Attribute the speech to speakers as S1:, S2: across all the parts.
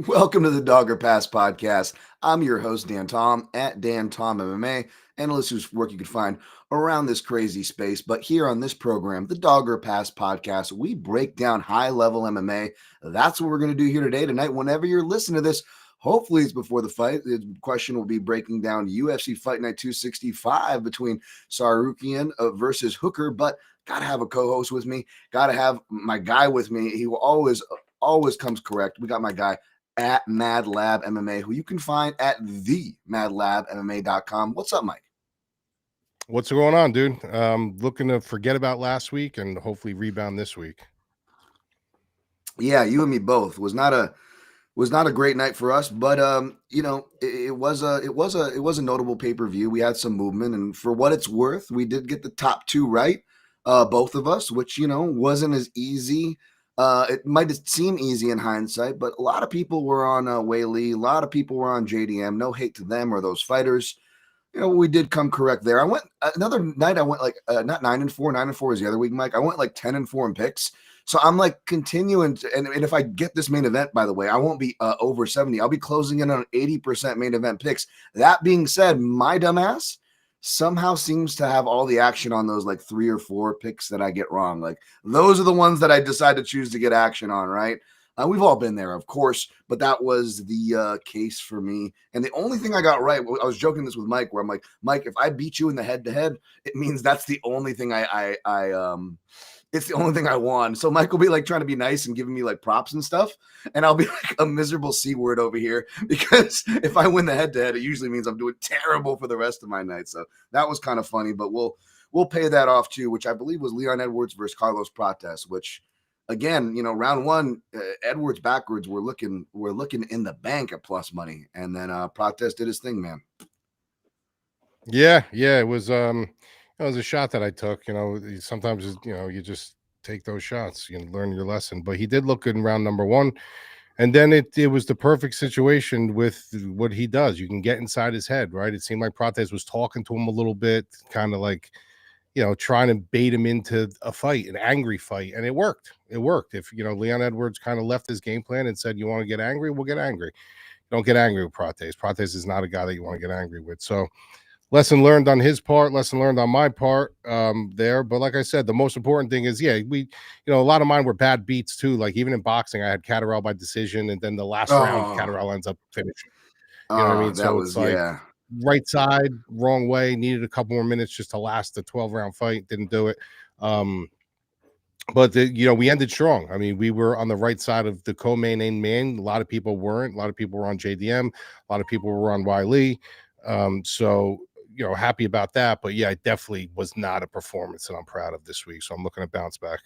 S1: Welcome to the Dogger Pass podcast. I'm your host, Dan Tom, at Dan Tom MMA, analyst whose work you can find around this crazy space. But here on this program, the Dogger Pass podcast, we break down high-level MMA. That's what we're going to do here today, tonight. Whenever you're listening to this, hopefully it's before the fight. The question will be breaking down UFC Fight Night 265 between Tsarukyan versus Hooker, but got to have a co-host with me. Got to have my guy with me. He will always comes correct. We got my guy at Mad Lab MMA, who you can find at themadlabmma.com. What's up, Mike?
S2: What's going on, dude? Looking to forget about last week and hopefully rebound this week.
S1: Yeah, you and me both. Was not a great night for us, but it was a notable pay-per-view. We had some movement, and for what it's worth, we did get the top two right, both of us, which wasn't as easy. It might seem easy in hindsight, but a lot of people were on Whaley. A lot of people were on JDM. No hate to them or those fighters. We did come correct there. I went another night. I went like not 9-4. 9-4 is the other week, Mike. I went like 10-4 in picks. So I'm like continuing to, and if I get this main event, by the way, I won't be over 70. I'll be closing in on 80% main event picks. That being said, my dumbass somehow seems to have all the action on those like 3 or 4 picks that I get wrong. Like those are the ones that I decide to choose to get action on, right? We've all been there, of course, but that was the case for me. And the only thing I got right, I was joking this with Mike, where I'm like, Mike, if I beat you in the head-to-head, it means that's the only thing it's the only thing I won. So Mike will be like trying to be nice and giving me like props and stuff. And I'll be like a miserable C word over here, because if I win the head-to-head, it usually means I'm doing terrible for the rest of my night. So that was kind of funny, but we'll pay that off too, which I believe was Leon Edwards versus Carlos Prates, which again, round one, Edwards backwards, we're looking in the bank at plus money. And then Prates did his thing, man.
S2: Yeah. It was it was a shot that I took. Sometimes you just take those shots, learn your lesson. But he did look good in round number 1. And then it was the perfect situation with what he does. You can get inside his head, right? It seemed like Prates was talking to him a little bit, kind of like, trying to bait him into a fight, an angry fight. And it worked. If, Leon Edwards kind of left his game plan and said, you want to get angry? We'll get angry. Don't get angry with Prates. Prates is not a guy that you want to get angry with. So lesson learned on his part, lesson learned on my part there. But like I said, the most important thing is, a lot of mine were bad beats too. Like even in boxing, I had Catterall by decision, and then the last round, Catterall ends up finishing. You know what I mean? So it's like right side, wrong way, needed a couple more minutes just to last the 12-round fight. Didn't do it. But we ended strong. I mean, we were on the right side of the co-main and main. A lot of people weren't. A lot of people were on JDM. A lot of people were on Wiley. So happy about that. But yeah, it definitely was not a performance that I'm proud of this week. So I'm looking to bounce back.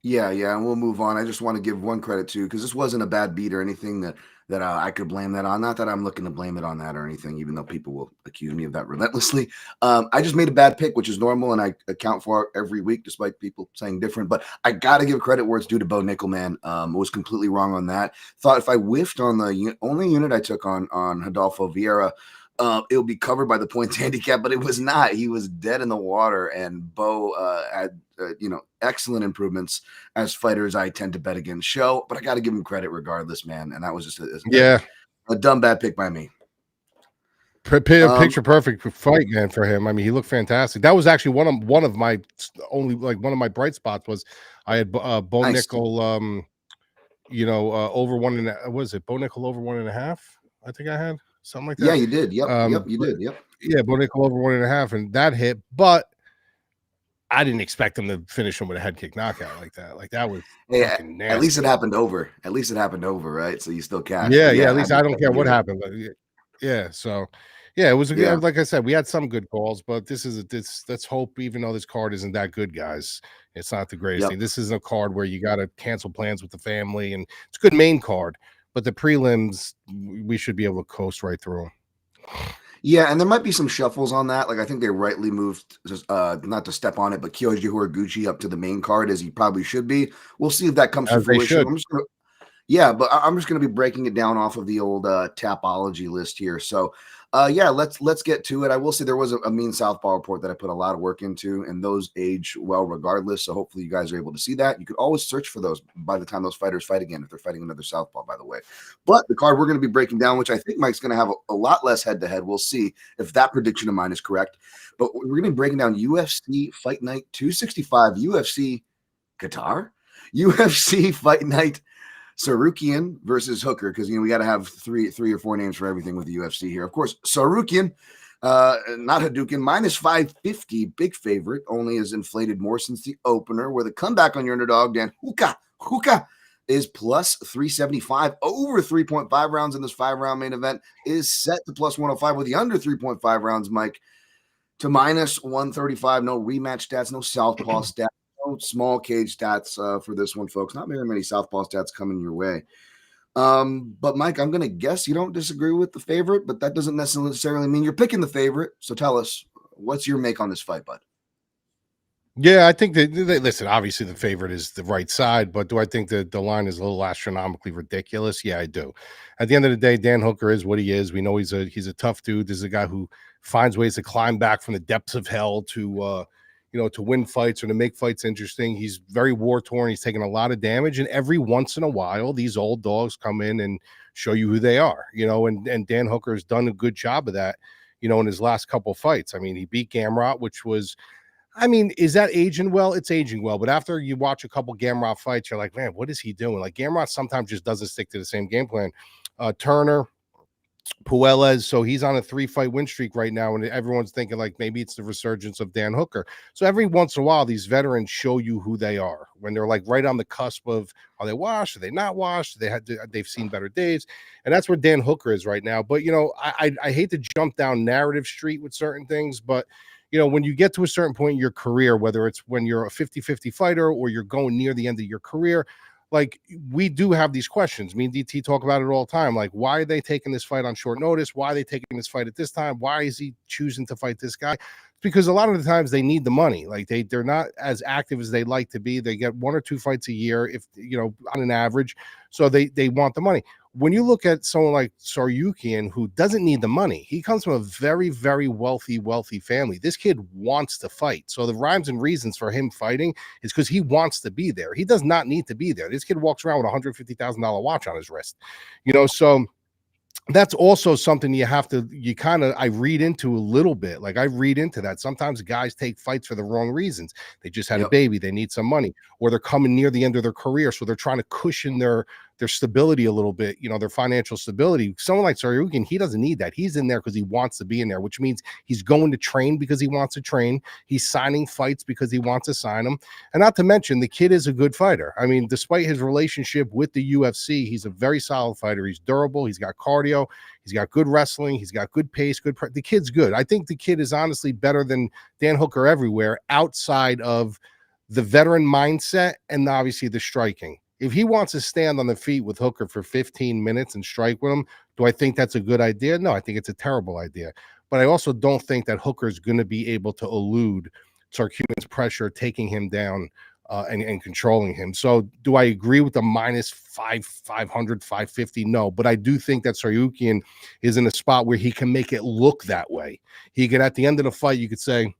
S1: Yeah, and we'll move on. I just want to give one credit too, because this wasn't a bad beat or anything that I could blame that on. Not that I'm looking to blame it on that or anything, even though people will accuse me of that relentlessly. I just made a bad pick, which is normal, and I account for it every week, despite people saying different. But I got to give credit where it's due to Bo Nickel, man. Was completely wrong on that. Thought if I whiffed on the only unit I took on Rodolfo Vieira, it would be covered by the points handicap, but it was not. He was dead in the water, and Bo had excellent improvements as fighters I tend to bet against show. But I got to give him credit regardless, man. And that was just a dumb bad pick by me.
S2: Picture perfect fight, man, for him. I mean, he looked fantastic. That was actually one of my bright spots was I had Bo Nickel, over 1.5. Was it Bo Nickel over 1.5? I think I had. Something like that.
S1: Yeah, you did. Yep, you did. Yep.
S2: Yeah, Bo Nickel over 1.5, and that hit. But I didn't expect him to finish him with a head kick knockout like that. Like that was fucking nasty.
S1: At least it happened over. Right? So you still cash.
S2: Yeah. At least I don't care what happened. But yeah. So yeah, it was like I said, we had some good calls, but let's hope, even though this card isn't that good, guys, it's not the greatest thing. This isn't a card where you got to cancel plans with the family, and it's a good main card. But the prelims, we should be able to coast right through them.
S1: Yeah, and there might be some shuffles on that. Like I think they rightly moved, not to step on it, but Kyoji Horiguchi up to the main card as he probably should be. We'll see if that comes to fruition. I'm just going to be breaking it down off of the old Tapology list here. So Yeah, let's get to it. I will say there was a mean southpaw report that I put a lot of work into, and those age well regardless. So hopefully you guys are able to see that. You could always search for those by the time those fighters fight again, if they're fighting another southpaw, by the way. But the card we're going to be breaking down, which I think Mike's going to have a lot less head-to-head. We'll see if that prediction of mine is correct. But we're going to be breaking down UFC Fight Night 265, UFC Qatar, UFC Fight Night Tsarukyan versus Hooker, because we got to have three or four names for everything with the UFC here. Of course, Tsarukyan, not Hadouken, minus 550, big favorite, only has inflated more since the opener, where the comeback on your underdog, Dan Huka is plus 375. Over 3.5 rounds in this 5-round main event is set to plus 105, with the under 3.5 rounds, Mike, to minus 135. No rematch stats, no southpaw stats. Small cage stats for this one, folks. Not very many southpaw stats coming your way. But Mike, I'm going to guess you don't disagree with the favorite, but that doesn't necessarily mean you're picking the favorite. So tell us, what's your make on this fight, bud?
S2: Yeah, I think that listen, obviously the favorite is the right side, but do I think that the line is a little astronomically ridiculous? Yeah, I do. At the end of the day, Dan Hooker is what he is. We know he's a tough dude. This is a guy who finds ways to climb back from the depths of hell to to win fights or to make fights interesting. He's very war-torn. He's taken a lot of damage, and every once in a while, these old dogs come in and show you who they are, and Dan Hooker has done a good job of that, in his last couple fights. I mean, he beat Gamrot, which was, is that aging well? It's aging well. But after you watch a couple Gamrot fights, you're like, man, what is he doing? Like, Gamrot sometimes just doesn't stick to the same game plan. Turner, Puelles, so he's on a 3-fight win streak right now, and everyone's thinking like maybe it's the resurgence of Dan Hooker. So every once in a while, these veterans show you who they are when they're like right on the cusp of, are they washed? Are they not washed? They've seen better days, and that's where Dan Hooker is right now. But I hate to jump down narrative street with certain things, but when you get to a certain point in your career, whether it's when you're a 50-50 fighter or you're going near the end of your career, like, we do have these questions. Me and DT talk about it all the time. Like, why are they taking this fight on short notice? Why are they taking this fight at this time? Why is he choosing to fight this guy? Because a lot of the times they need the money. Like, they're not as active as they'd like to be. They get 1 or 2 fights a year, if on an average. So they want the money. When you look at someone like Tsarukyan, who doesn't need the money, he comes from a very, very wealthy family. This kid wants to fight. So the rhymes and reasons for him fighting is because he wants to be there. He does not need to be there. This kid walks around with a $150,000 watch on his wrist. So that's also something I read into a little bit. Like, I read into that. Sometimes guys take fights for the wrong reasons. They just had a baby. They need some money, or they're coming near the end of their career. So they're trying to cushion their stability a little bit, their financial stability. Someone like Tsarukyan, he doesn't need that. He's in there because he wants to be in there, which means he's going to train because he wants to train. He's signing fights because he wants to sign them. And not to mention, the kid is a good fighter. I mean, despite his relationship with the UFC, he's a very solid fighter. He's durable. He's got cardio. He's got good wrestling. He's got good pace. The kid's good. I think the kid is honestly better than Dan Hooker everywhere, outside of the veteran mindset and obviously the striking. If he wants to stand on the feet with Hooker for 15 minutes and strike with him, do I think that's a good idea? No, I think it's a terrible idea. But I also don't think that Hooker is going to be able to elude Tsarukyan's pressure, taking him down and controlling him. So do I agree with the minus 500, 550? No, but I do think that Tsarukyan is in a spot where he can make it look that way. He could, at the end of the fight, you could say,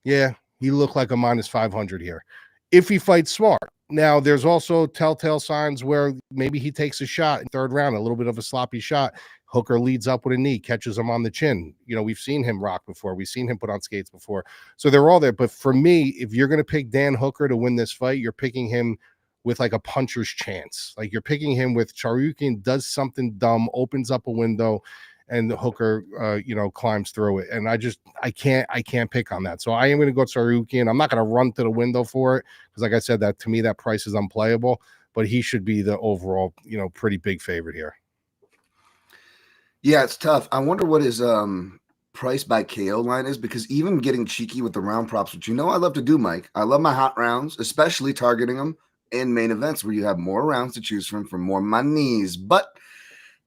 S2: yeah, he looked like a minus 500 here, if he fights smart. Now, there's also telltale signs where maybe he takes a shot in 3rd round, a little bit of a sloppy shot. Hooker leads up with a knee, catches him on the chin. We've seen him rock before. We've seen him put on skates before. So they're all there. But for me, if you're going to pick Dan Hooker to win this fight, you're picking him with like a puncher's chance. Like, you're picking him with Tsarukyan does something dumb, opens up a window, and the Hooker, climbs through it. And I can't pick on that. So I am going to go Tsarukyan. I'm not going to run to the window for it, because like I said, that to me, that price is unplayable, but he should be the overall, pretty big favorite here.
S1: Yeah, it's tough. I wonder what his price by KO line is, because even getting cheeky with the round props, which I love to do, Mike. I love my hot rounds, especially targeting them in main events where you have more rounds to choose from for more monies. But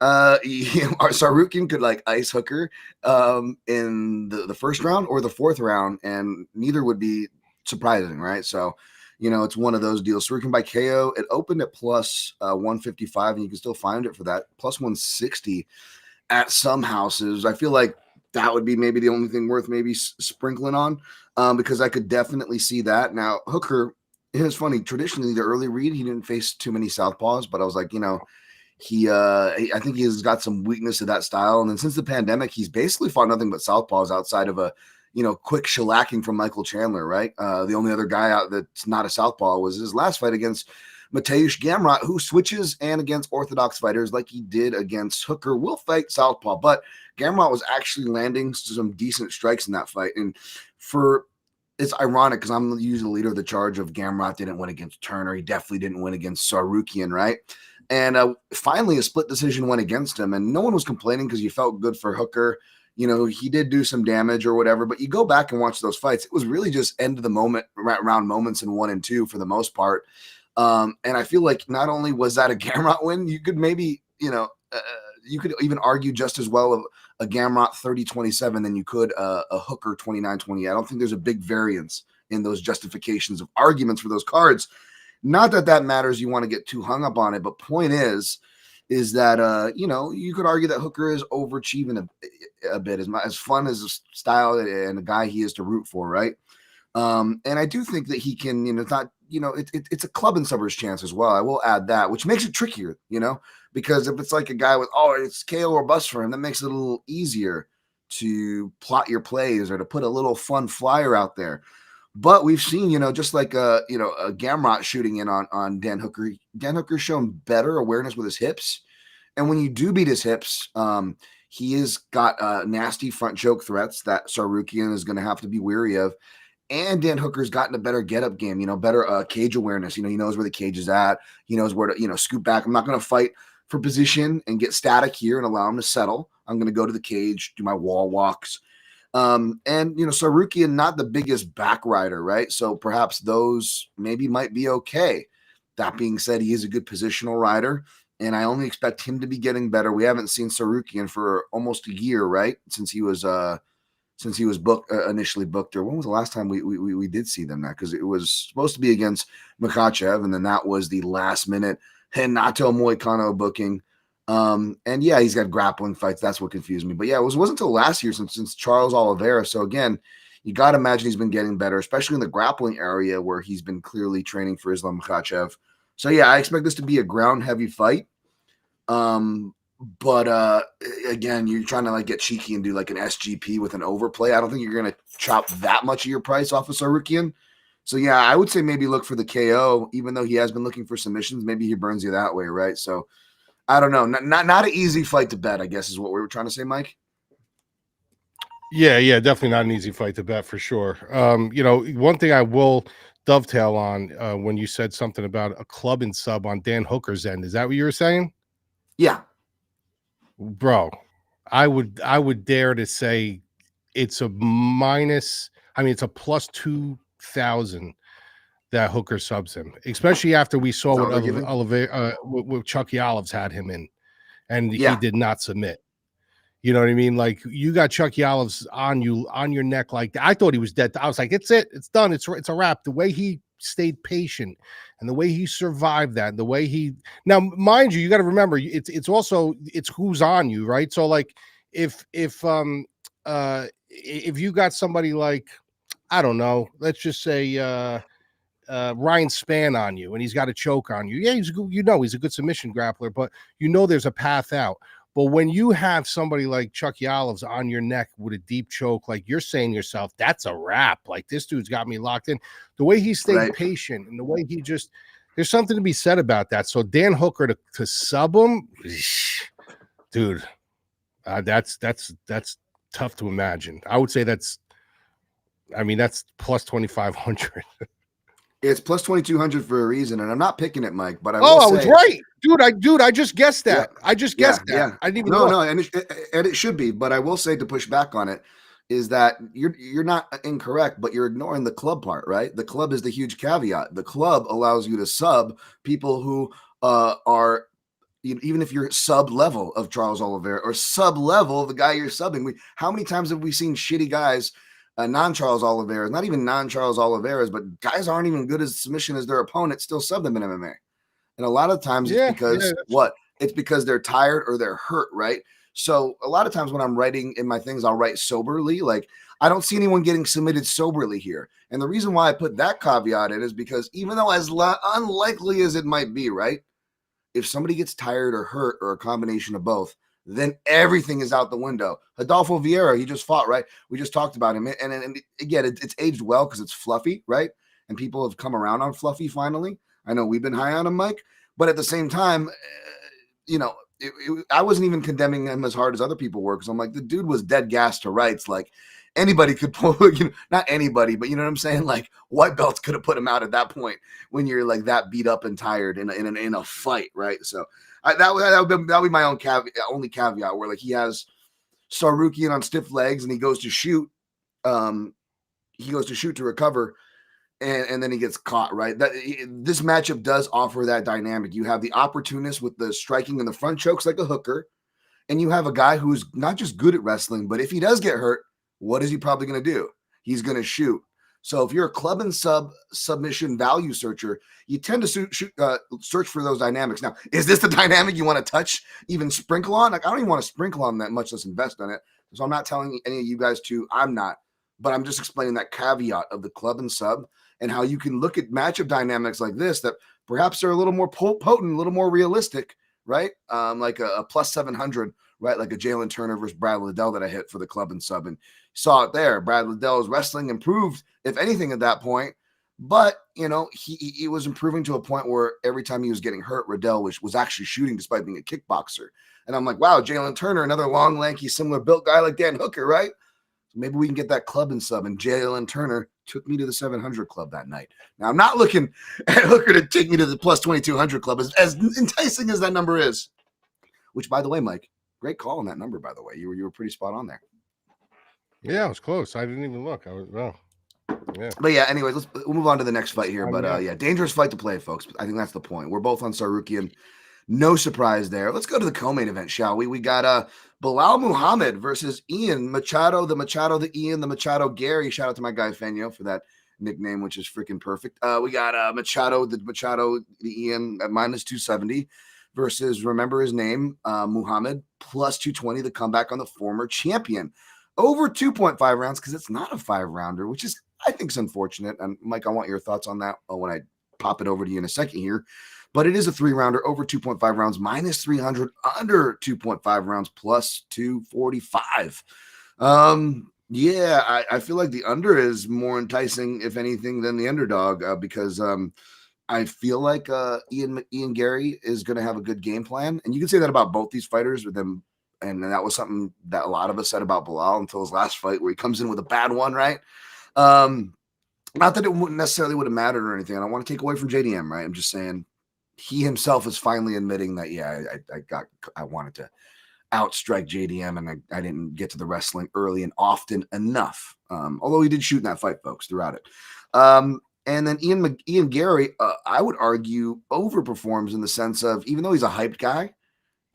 S1: our Tsarukyan could like ice Hooker in the 1st round or the 4th round, and neither would be surprising, right? So, it's one of those deals. Tsarukyan by KO, it opened at plus 155, and you can still find it for that, plus 160 at some houses. I feel like that would be maybe the only thing worth maybe sprinkling on, because I could definitely see that. Now, Hooker, it was funny. Traditionally, the early read, he didn't face too many southpaws, but I was like, I think he has got some weakness to that style. And then since the pandemic, he's basically fought nothing but southpaws outside of a, quick shellacking from Michael Chandler, right? The only other guy out that's not a southpaw was his last fight against Mateusz Gamrot, who switches and against orthodox fighters like he did against Hooker will fight southpaw. But Gamrot was actually landing some decent strikes in that fight. And it's ironic because I'm usually the leader of the charge of Gamrot didn't win against Turner. He definitely didn't win against Tsarukyan, right? And finally, a split decision went against him, and no one was complaining because you felt good for Hooker. He did do some damage or whatever, but you go back and watch those fights. It was really just end of the moment, round moments in 1 and 2 for the most part. And I feel like not only was that a Gamrot win, you could maybe, you could even argue just as well of a Gamrot 30-27 than you could a Hooker 29-28. I don't think there's a big variance in those justifications of arguments for those cards. Not that that matters. You want to get too hung up on it, but point is that you could argue that Hooker is overachieving a bit, as fun as a style and a guy he is to root for, right? And I do think that he can, it's a club and suburbs chance as well. I will add that, which makes it trickier, because if it's like a guy with, it's KO or bust for him, that makes it a little easier to plot your plays or to put a little fun flyer out there. But we've seen, just like a Gamrot shooting in on Dan Hooker. Dan Hooker's shown better awareness with his hips, and when you do beat his hips, he has got nasty front choke threats that Tsarukyan is going to have to be weary of. And Dan Hooker's gotten a better get-up game, better cage awareness. He knows where the cage is at. He knows where to, scoot back. I'm not going to fight for position and get static here and allow him to settle. I'm going to go to the cage, do my wall walks. And Tsarukyan, not the biggest back rider, right? So perhaps those maybe might be okay. That being said, he is a good positional rider, and I only expect him to be getting better. We haven't seen Tsarukyan for almost a year, right? Since he was booked initially booked, or when was the last time we did see them? That because it was supposed to be against Makhachev, and then that was the last minute Renato Moicano booking. And yeah, he's got grappling fights. That's what confused me. But yeah, it wasn't until last year since Charles Oliveira. So again, you got to imagine he's been getting better, especially in the grappling area where he's been clearly training for Islam Makhachev. So yeah, I expect this to be a ground heavy fight. But again, you're trying to get cheeky and do like an SGP with an overplay. I don't think you're going to chop that much of your price off of Tsarukyan. So yeah, I would say maybe look for the KO, even though he has been looking for submissions. Maybe he burns you that way, right? So I don't know. Not an easy fight to bet, I guess, is what we were trying to say, Mike.
S2: Yeah, definitely not an easy fight to bet for sure. One thing I will dovetail on when you said something about a club and sub on Dan Hooker's end. Is that what you were saying?
S1: Yeah.
S2: Bro, I would dare to say it's a minus. I mean, it's a plus 2,000 that Hooker subs him, especially after we saw what Yakhyaev's had him in, and he did not submit. You know what I mean? Like, you got Yakhyaev's on your neck. Like, I thought he was dead. I was like, it's done. It's a wrap. The way he stayed patient and the way he survived that, and the way he, now, mind you got to remember, it's also who's on you, right? So like, if you got somebody like, I don't know, let's just say Ryan Spann on you, and he's got a choke on you. Yeah, he's a good submission grappler, but there's a path out. But when you have somebody like Yakhyaev's on your neck with a deep choke, like, you're saying to yourself, that's a wrap. Like, this dude's got me locked in. The way he stayed patient and the way he just, there's something to be said about that. So Dan Hooker to sub him, dude, that's tough to imagine. I would say that's plus 2,500.
S1: It's plus 2,200 for a reason, and I'm not picking it, Mike. But I
S2: was right, dude. I just guessed that.
S1: Yeah,
S2: I just guessed that.
S1: Yeah.
S2: I didn't even
S1: no, and it should be. But I will say, to push back on it, is that you're not incorrect, but you're ignoring the club part, right? The club is the huge caveat. The club allows you to sub people who are, even if you're sub level of Charles Oliveira or sub level of the guy you're subbing. How many times have we seen shitty guys? Non-Charles Oliveira, not even non-Charles Oliveira's, but guys aren't even good as submission as their opponent, still sub them in MMA. And a lot of times it's because it's because they're tired or they're hurt, right? So a lot of times when I'm writing in my things, I'll write soberly. Like, I don't see anyone getting submitted soberly here. And the reason why I put that caveat in is because even though as unlikely as it might be, right? If somebody gets tired or hurt or a combination of both, then everything is out the window. Adolfo Vieira, he just fought, right? We just talked about him. And again, it's aged well because it's fluffy, right? And people have come around on Fluffy finally. I know we've been high on him, Mike. But at the same time, I wasn't even condemning him as hard as other people were, because I'm like, the dude was dead gas to rights. Like, anybody could pull, not anybody, but you know what I'm saying? Like, white belts could have put him out at that point when you're like that beat up and tired in a fight, right? So that would be my only caveat, where like he has Tsarukyan on stiff legs and he goes to shoot. He goes to shoot to recover. And then he gets caught, right? This matchup does offer that dynamic. You have the opportunist with the striking in the front chokes like a hooker, and you have a guy who's not just good at wrestling, but if he does get hurt, what is he probably going to do? He's going to shoot. So if you're a club and submission value searcher, you tend to search for those dynamics. Now, is this the dynamic you want to touch, even sprinkle on? Like, I don't even want to sprinkle on that much, let's invest on it. So I'm not telling any of you guys to. I'm not. But I'm just explaining that caveat of the club and sub, and how you can look at matchup dynamics like this that perhaps are a little more potent, a little more realistic, right? Like a plus 700, right? Like a Jalen Turner versus Brad Liddell that I hit for the club and sub, and saw it there. Brad Liddell's wrestling improved, if anything, at that point. But, he was improving to a point where every time he was getting hurt, Riddell was actually shooting despite being a kickboxer. And I'm like, wow, Jalen Turner, another long, lanky, similar built guy like Dan Hooker, right? So maybe we can get that club and sub. And Jalen Turner took me to the 700 club that night. Now, I'm not looking at Hooker to take me to the plus 2200 club, as enticing as that number is. Which, by the way, Mike, great call on that number, by the way. You were pretty spot on there.
S2: Yeah, it was close. I didn't even look. Yeah.
S1: But yeah, anyways, we'll move on to the next fight here. But yeah, dangerous fight to play, folks. I think that's the point. We're both on Tsarukyan. No surprise there. Let's go to the co-main event, shall we? We got Belal Muhammad versus Ian Machado, the Ian, the Machado Garry. Shout out to my guy Fenyo for that nickname, which is freaking perfect. We got Machado, the Ian at minus 270 versus, remember his name, Muhammad, plus 220, the comeback on the former champion. Over 2.5 rounds, because it's not a 5-rounder, which is, I think, is unfortunate. And Mike, I want your thoughts on that when I pop it over to you in a second here. But it is a 3-rounder, over 2.5 rounds, minus 300, under 2.5 rounds, plus 245. Yeah, I feel like the under is more enticing, if anything, than the underdog, because I feel like Ian Garry is going to have a good game plan. And you can say that about both these fighters with them. And that was something that a lot of us said about Belal until his last fight, where he comes in with a bad one, right? Not that it wouldn't necessarily would have mattered or anything. I don't want to take away from JDM, right? I'm just saying, he himself is finally admitting that, yeah, I wanted to outstrike JDM, and I didn't get to the wrestling early and often enough. Although he did shoot in that fight, folks, throughout it. And then Ian Garry, I would argue, overperforms in the sense of, even though he's a hyped guy,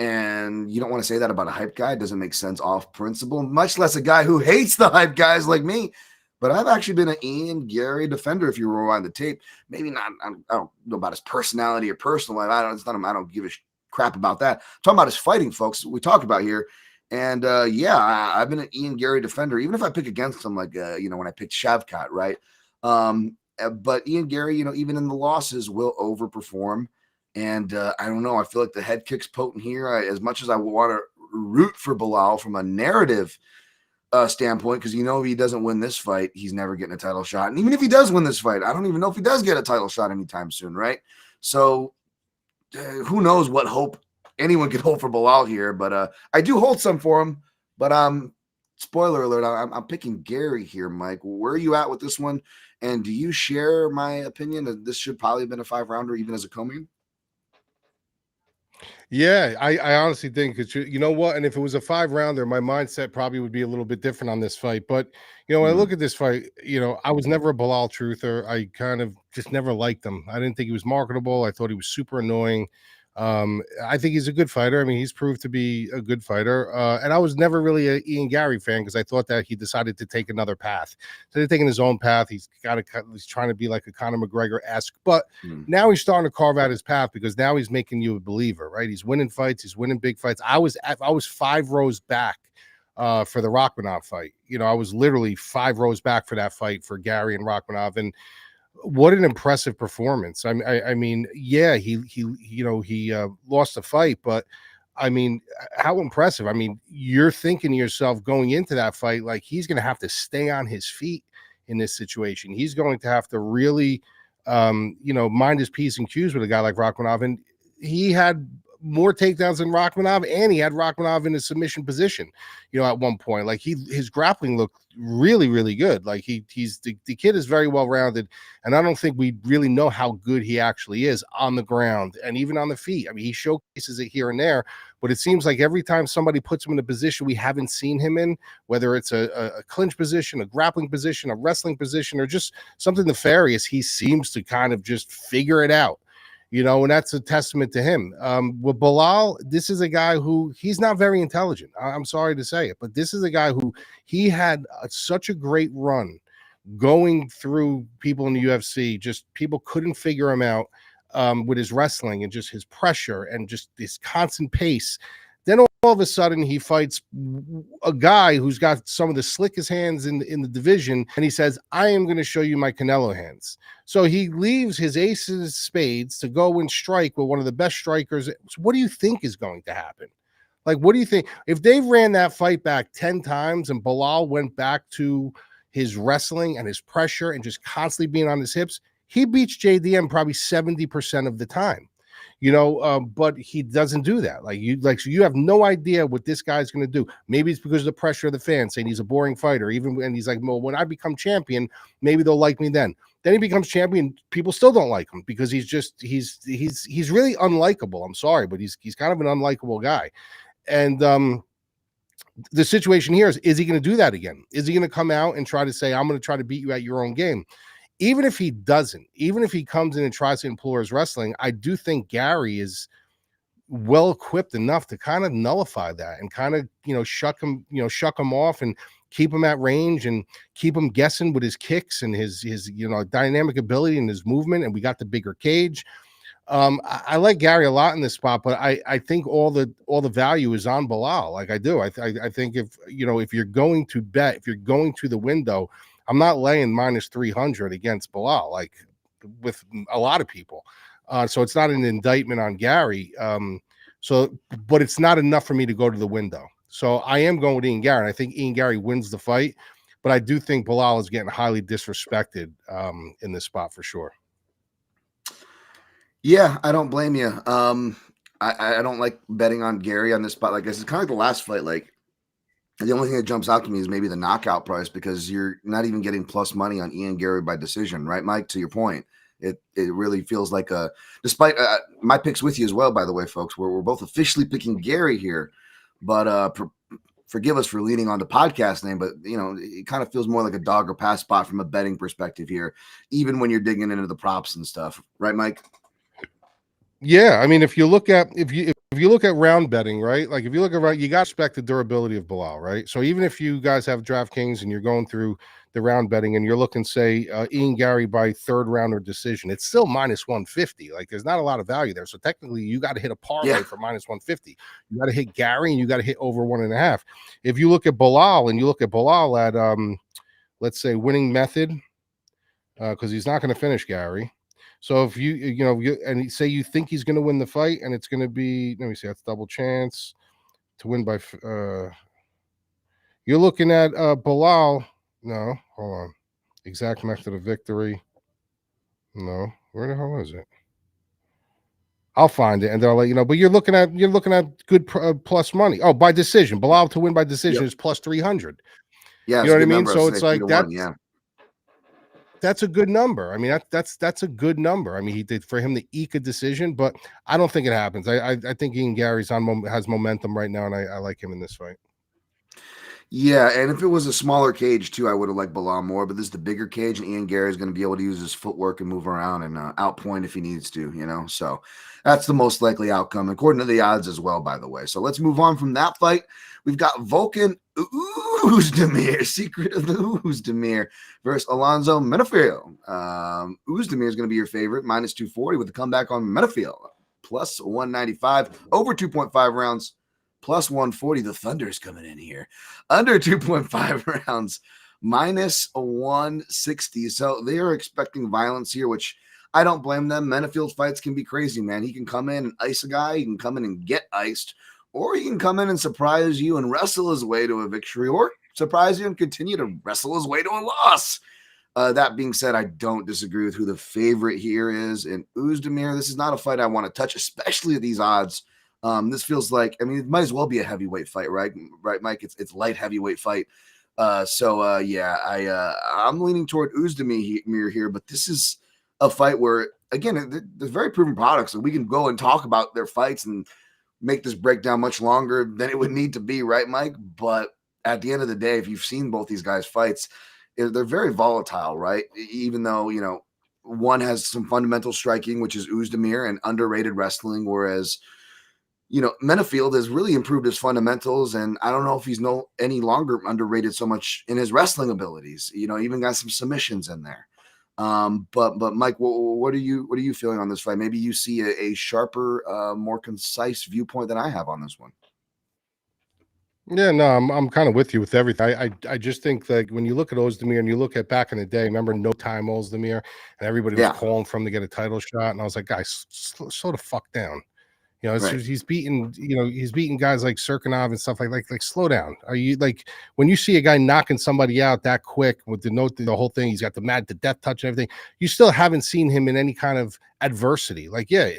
S1: and you don't want to say that about a hyped guy, it doesn't make sense off principle, much less a guy who hates the hyped guys like me. But I've actually been an Ian Garry defender. If you rewind the tape, maybe not. I don't know about his personality or personal life. I don't give a crap about that. I'm talking about his fighting, folks. We talk about here, and yeah, I've been an Ian Garry defender. Even if I pick against him, like when I picked Shavkat, right? But Ian Garry, even in the losses, will overperform. And I don't know. I feel like the head kick's potent here. As much as I want to root for Belal from a narrative standpoint, because if he doesn't win this fight, he's never getting a title shot. And even if he does win this fight, I don't even know if he does get a title shot anytime soon, right? So who knows what hope anyone could hold for Belal here. But I do hold some for him. But spoiler alert, I'm picking Garry here, Mike. Where are you at with this one? And do you share my opinion that this should probably have been a 5-rounder, even as a co-main?
S2: Yeah, I honestly think it's, you know what? And if it was a 5-rounder, my mindset probably would be a little bit different on this fight. But, when I look at this fight, I was never a Belal truther. I kind of just never liked him. I didn't think he was marketable. I thought he was super annoying. I think he's a good fighter. I mean, he's proved to be a good fighter. And I was never really an Ian Garry fan because I thought that he decided to take another path. So he's taking his own path. He's trying to be like a Conor McGregor-esque, but now he's starting to carve out his path because now he's making you a believer, right? He's winning fights. He's winning big fights. I was 5 rows back for the Rakhmonov fight. I was literally 5 rows back for that fight for Garry and Rakhmonov, and what an impressive performance. I mean, yeah, he lost the fight, but I mean, how impressive. I mean, you're thinking to yourself going into that fight, like he's going to have to stay on his feet in this situation. He's going to have to really, mind his P's and Q's with a guy like Rakhmonov. And he had more takedowns than Rakhmonov, and he had Rakhmonov in a submission position, at one point. Like his grappling looked really, really good. Like the kid is very well rounded, and I don't think we really know how good he actually is on the ground and even on the feet. I mean, he showcases it here and there, but it seems like every time somebody puts him in a position we haven't seen him in, whether it's a clinch position, a grappling position, a wrestling position, or just something nefarious, he seems to kind of just figure it out. And that's a testament to him. With Belal, this is a guy who he's not very intelligent. I'm sorry to say it, but this is a guy who he had such a great run going through people in the UFC. Just people couldn't figure him out with his wrestling and just his pressure and just this constant pace. Then all of a sudden he fights a guy who's got some of the slickest hands in the division, and he says, I am going to show you my Canelo hands. So he leaves his aces spades to go and strike with one of the best strikers. So what do you think is going to happen? Like, what do you think? If they ran that fight back 10 times and Belal went back to his wrestling and his pressure and just constantly being on his hips, he beats JDM probably 70% of the time. But he doesn't do that. So you have no idea what this guy's going to do. Maybe it's because of the pressure of the fans saying he's a boring fighter. Even when he's like, well, when I become champion, maybe they'll like me then. Then he becomes champion, people still don't like him because he's really unlikable. I'm sorry, but he's kind of an unlikable guy. And the situation here is he going to do that again? Is he going to come out and try to say, I'm going to try to beat you at your own game? Even if he doesn't, even if he comes in and tries to implore his wrestling, I do think Garry is well equipped enough to kind of nullify that and kind of, shuck him off and keep him at range and keep him guessing with his kicks and his dynamic ability and his movement. And we got the bigger cage. I like Garry a lot in this spot, but I think all the value is on Belal. Like I do. I think if you're going to bet, if you're going to the window, I'm not laying minus 300 against Belal, like with a lot of people. So it's not an indictment on Garry. But it's not enough for me to go to the window. So I am going with Ian Garry. And I think Ian Garry wins the fight, but I do think Belal is getting highly disrespected in this spot for sure.
S1: Yeah, I don't blame you. I don't like betting on Garry on this spot. Like this is kind of like the last fight. Like the only thing that jumps out to me is maybe the knockout price because you're not even getting plus money on Ian Garry by decision, right, Mike? To your point, it really feels like despite my picks with you as well, by the way, folks. We're both officially picking Garry here, but forgive us for leaning on the podcast name, but it kind of feels more like a dog or pass spot from a betting perspective here, even when you're digging into the props and stuff, right, Mike?
S2: Yeah, I mean, if you look at round betting, right? Like if you look at you got to respect the durability of Belal, right? So even if you guys have DraftKings and you're going through the round betting and you're looking, say, Ian Garry by third round or decision, it's still minus 150. Like there's not a lot of value there. So technically, you got to hit a parlay for minus 150. You got to hit Garry and you got to hit over 1.5. If you look at Belal and you look at Belal at let's say winning method, because he's not going to finish Garry. So if and say you think he's going to win the fight and it's going to be, let me see, that's double chance to win by, you're looking at Belal. No, hold on. Exact method of victory. No, where the hell is it? I'll find it and then I'll let you know. But you're looking at good plus money. Oh, by decision. Belal to win by decision is plus 300.
S1: Yeah,
S2: you know what I mean? So it's like that.
S1: Yeah.
S2: That's a good number. I mean, that's a good number. I mean, he did for him to eke a decision, but I don't think it happens. I think Ian Garry's has momentum right now, and I like him in this fight.
S1: Yeah, and if it was a smaller cage too, I would have liked Belal more. But this is the bigger cage, and Ian Garry is going to be able to use his footwork and move around and outpoint if he needs to. So That's the most likely outcome, according to the odds as well, by the way. So let's move on from that fight. We've got Volkan Oezdemir, Secret of the Oezdemir, versus Alonzo Menifield. Oezdemir is going to be your favorite, minus 240 with the comeback on Menifield, plus 195, over 2.5 rounds, plus 140. The Thunder is coming in here. Under 2.5 rounds, minus 160. So they are expecting violence here, which I don't blame them. Menifield's fights can be crazy, man. He can come in and ice a guy. He can come in and get iced. Or he can come in and surprise you and wrestle his way to a victory, or surprise you and continue to wrestle his way to a loss. That being said, I don't disagree with who the favorite here is. And Oezdemir, this is not a fight I want to touch, especially at these odds. This feels like, I mean, it might as well be a heavyweight fight, right? Right, Mike? It's light heavyweight fight. I'm leaning toward Oezdemir here, but this is a fight where, again, they're very proven products, so we can go and talk about their fights and make this breakdown much longer than it would need to be, right, Mike? But at the end of the day, if you've seen both these guys' fights, they're very volatile, right? Even though, you know, one has some fundamental striking, which is Oezdemir, and underrated wrestling, whereas, you know, Menifield has really improved his fundamentals, and I don't know if he's any longer underrated so much in his wrestling abilities. You know, even got some submissions in there. But Mike, what are you feeling on this fight? Maybe you see a sharper, more concise viewpoint than I have on this one.
S2: Yeah, no, I'm kind of with you with everything. I just think that when you look at Oezdemir and you look at back in the day, remember No Time Oezdemir, and everybody was calling for him to get a title shot, and I was like, guys, slow the fuck down. You know, he's beating guys like Serghei and stuff like slow down. Are you like, when you see a guy knocking somebody out that quick with the whole thing, he's got the mad to death touch and everything, you still haven't seen him in any kind of adversity. Like, yeah,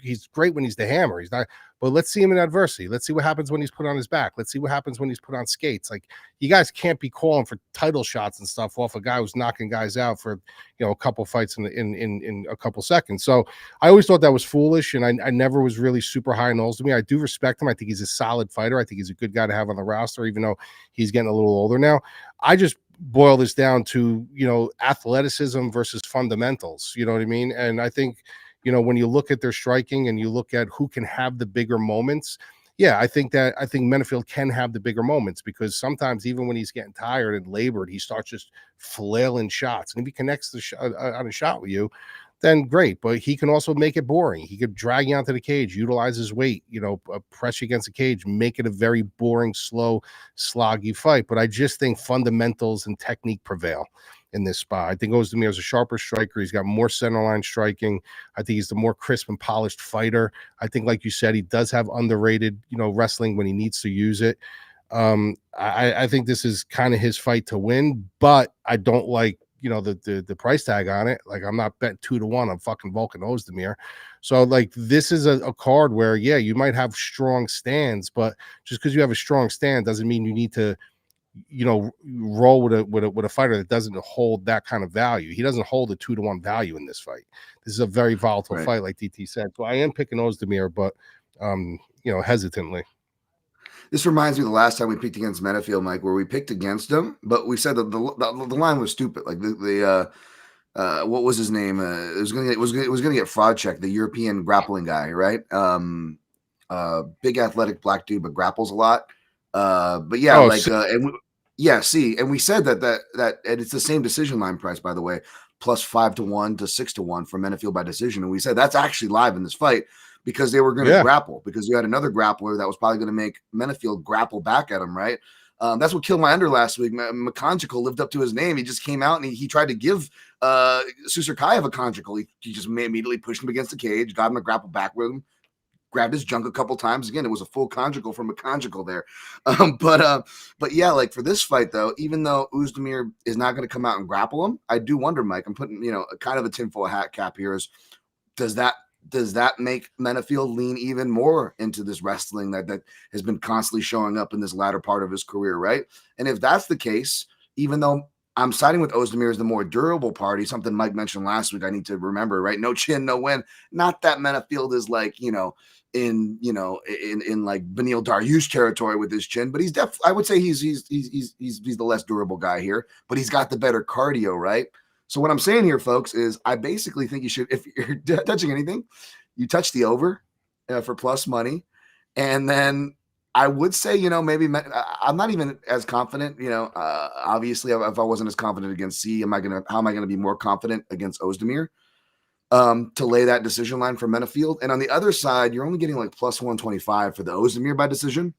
S2: he's great when he's the hammer. He's not, but let's see him in adversity. Let's see what happens when he's put on his back. Let's see what happens when he's put on skates. Like, you guys can't be calling for title shots and stuff off a guy who's knocking guys out for, you know, a couple fights in a couple seconds. So I always thought that was foolish, and I never was really super high on Oezdemir. I do respect him. I think he's a solid fighter. I think he's a good guy to have on the roster, even though he's getting a little older now. I just boil this down to, you know, athleticism versus fundamentals. You know what I mean? And I think, you know, when you look at their striking and you look at who can have the bigger moments, yeah, I think Menifield can have the bigger moments, because sometimes even when he's getting tired and labored, he starts just flailing shots. And if he connects on a shot with you, then great. But he can also make it boring. He could drag you onto the cage, utilize his weight, you know, press you against the cage, make it a very boring, slow, sloggy fight. But I just think fundamentals and technique prevail in this spot. I think Oezdemir is a sharper striker. He's got more centerline striking. I think he's the more crisp and polished fighter. I think, like you said, he does have underrated, you know, wrestling when he needs to use it. I think this is kind of his fight to win, but I don't like, you know, the price tag on it. Like, I'm not betting 2-1 on fucking Volkan Oezdemir. So, like, this is a card where, yeah, you might have strong stands, but just because you have a strong stand doesn't mean you need to, you know, roll with a fighter that doesn't hold that kind of value. He doesn't hold a 2-1 value in this fight. This is a very volatile fight, like DT said. So I am picking Oezdemir, but you know, hesitantly.
S1: This reminds me of the last time we picked against Menifield, Mike, where we picked against him, but we said that the line was stupid. Like what was his name? It was gonna get fraud checked. The European grappling guy, right? Big athletic black dude, but grapples a lot. But yeah, and we said that and it's the same decision line price, by the way, plus 5-1 to 6-1 for Menifield by decision. And we said that's actually live in this fight, because they were going to grapple, because you had another grappler that was probably going to make Menifield grapple back at him, right? That's what killed my under last week. Makanchikal lived up to his name. He just came out and he tried to give Serghei a conjugal. He just immediately pushed him against the cage, got him to grapple back with him, grabbed his junk a couple times. Again, it was a full conjugal from Makanchikal there. But yeah, like for this fight though, even though Oezdemir is not going to come out and grapple him, I do wonder, Mike, I'm putting, you know, kind of a tinfoil hat cap here, is does that make Menifield lean even more into this wrestling that has been constantly showing up in this latter part of his career, right? And if that's the case, even though I'm siding with Oezdemir as the more durable party, something Mike mentioned last week, I need to remember, right? No chin, no win. Not that Menifield is like, you know, in like Beneil Dariush territory with his chin, but he's definitely, I would say he's the less durable guy here, but he's got the better cardio, right? So what I'm saying here, folks, is I basically think you should, if you're touching anything, you touch the over for plus money. And then I would say, maybe I'm not even as confident, obviously if I wasn't as confident against C, how am I going to be more confident against Oezdemir to lay that decision line for Menifield? And on the other side, you're only getting like plus 125 for the Oezdemir by decision.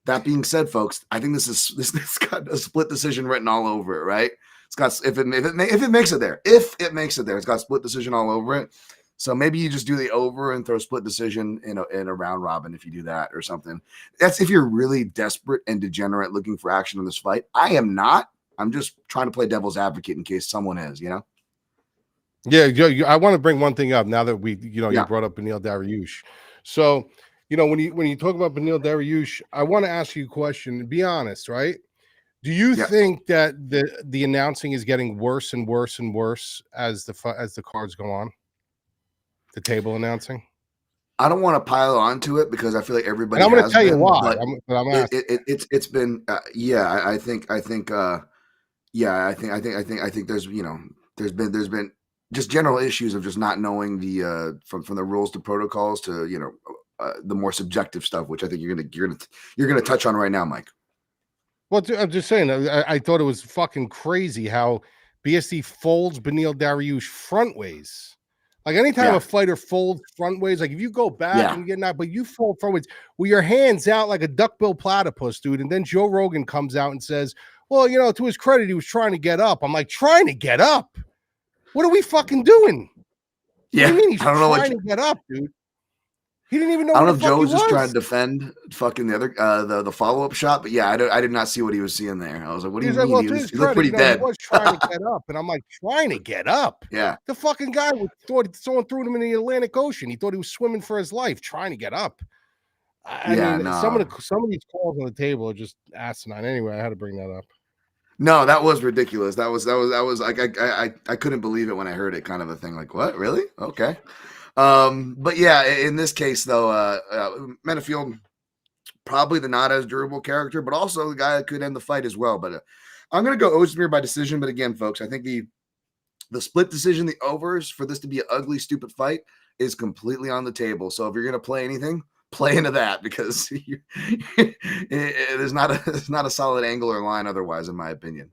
S1: That being said, folks, I think this got a split decision written all over it, right? It's got, if it makes it there, it's got split decision all over it. So maybe you just do the over and throw split decision in a round robin if you do that or something. That's if you're really desperate and degenerate looking for action in this fight. I am not. I'm just trying to play devil's advocate in case someone is,
S2: Yeah, I want to bring one thing up now that you brought up Beneil Dariush. So, when you talk about Beneil Dariush, I want to ask you a question. Be honest, right? Do you think that the announcing is getting worse and worse and worse as the cards go on? The table announcing.
S1: I don't want to pile onto it because I feel like everybody.
S2: And I'm going to tell you why.
S1: But I'm it's been I think there's been just general issues of just not knowing the from the rules to protocols to the more subjective stuff, which I think you're gonna touch on right now, Mike.
S2: Well, I'm just saying, I thought it was fucking crazy how BSD folds Beneil Dariush front ways. Like anytime a fighter folds front ways, like if you go back and you get knocked, but you fold front ways with your hands out like a duckbill platypus, dude. And then Joe Rogan comes out and says, well, to his credit, he was trying to get up. I'm like, trying to get up? What are we fucking doing?
S1: Yeah.
S2: What do you mean he's trying to get up, dude? He didn't even know.
S1: I don't know if Joe was just trying to defend fucking the other the follow-up shot, but yeah, I did not see what he was seeing there. I was like, what do you mean?
S2: Well,
S1: he looked pretty dead.
S2: He was trying to get up, and I'm like, trying to get up?
S1: Yeah.
S2: The fucking guy thought someone threw him in the Atlantic Ocean. He thought he was swimming for his life, trying to get up. I mean, some of these calls on the table are just asinine. Anyway, I had to bring that up.
S1: No, that was ridiculous. That was like I couldn't believe it when I heard it, kind of a thing. Like, what? Really? Okay. But yeah, in this case though, Menifield, probably the not as durable character, but also the guy that could end the fight as well. But I'm going to go Oezdemir by decision. But again, folks, I think the split decision, the overs for this to be an ugly, stupid fight is completely on the table. So if you're going to play anything, play into that because there's not a solid angle or line otherwise, in my opinion.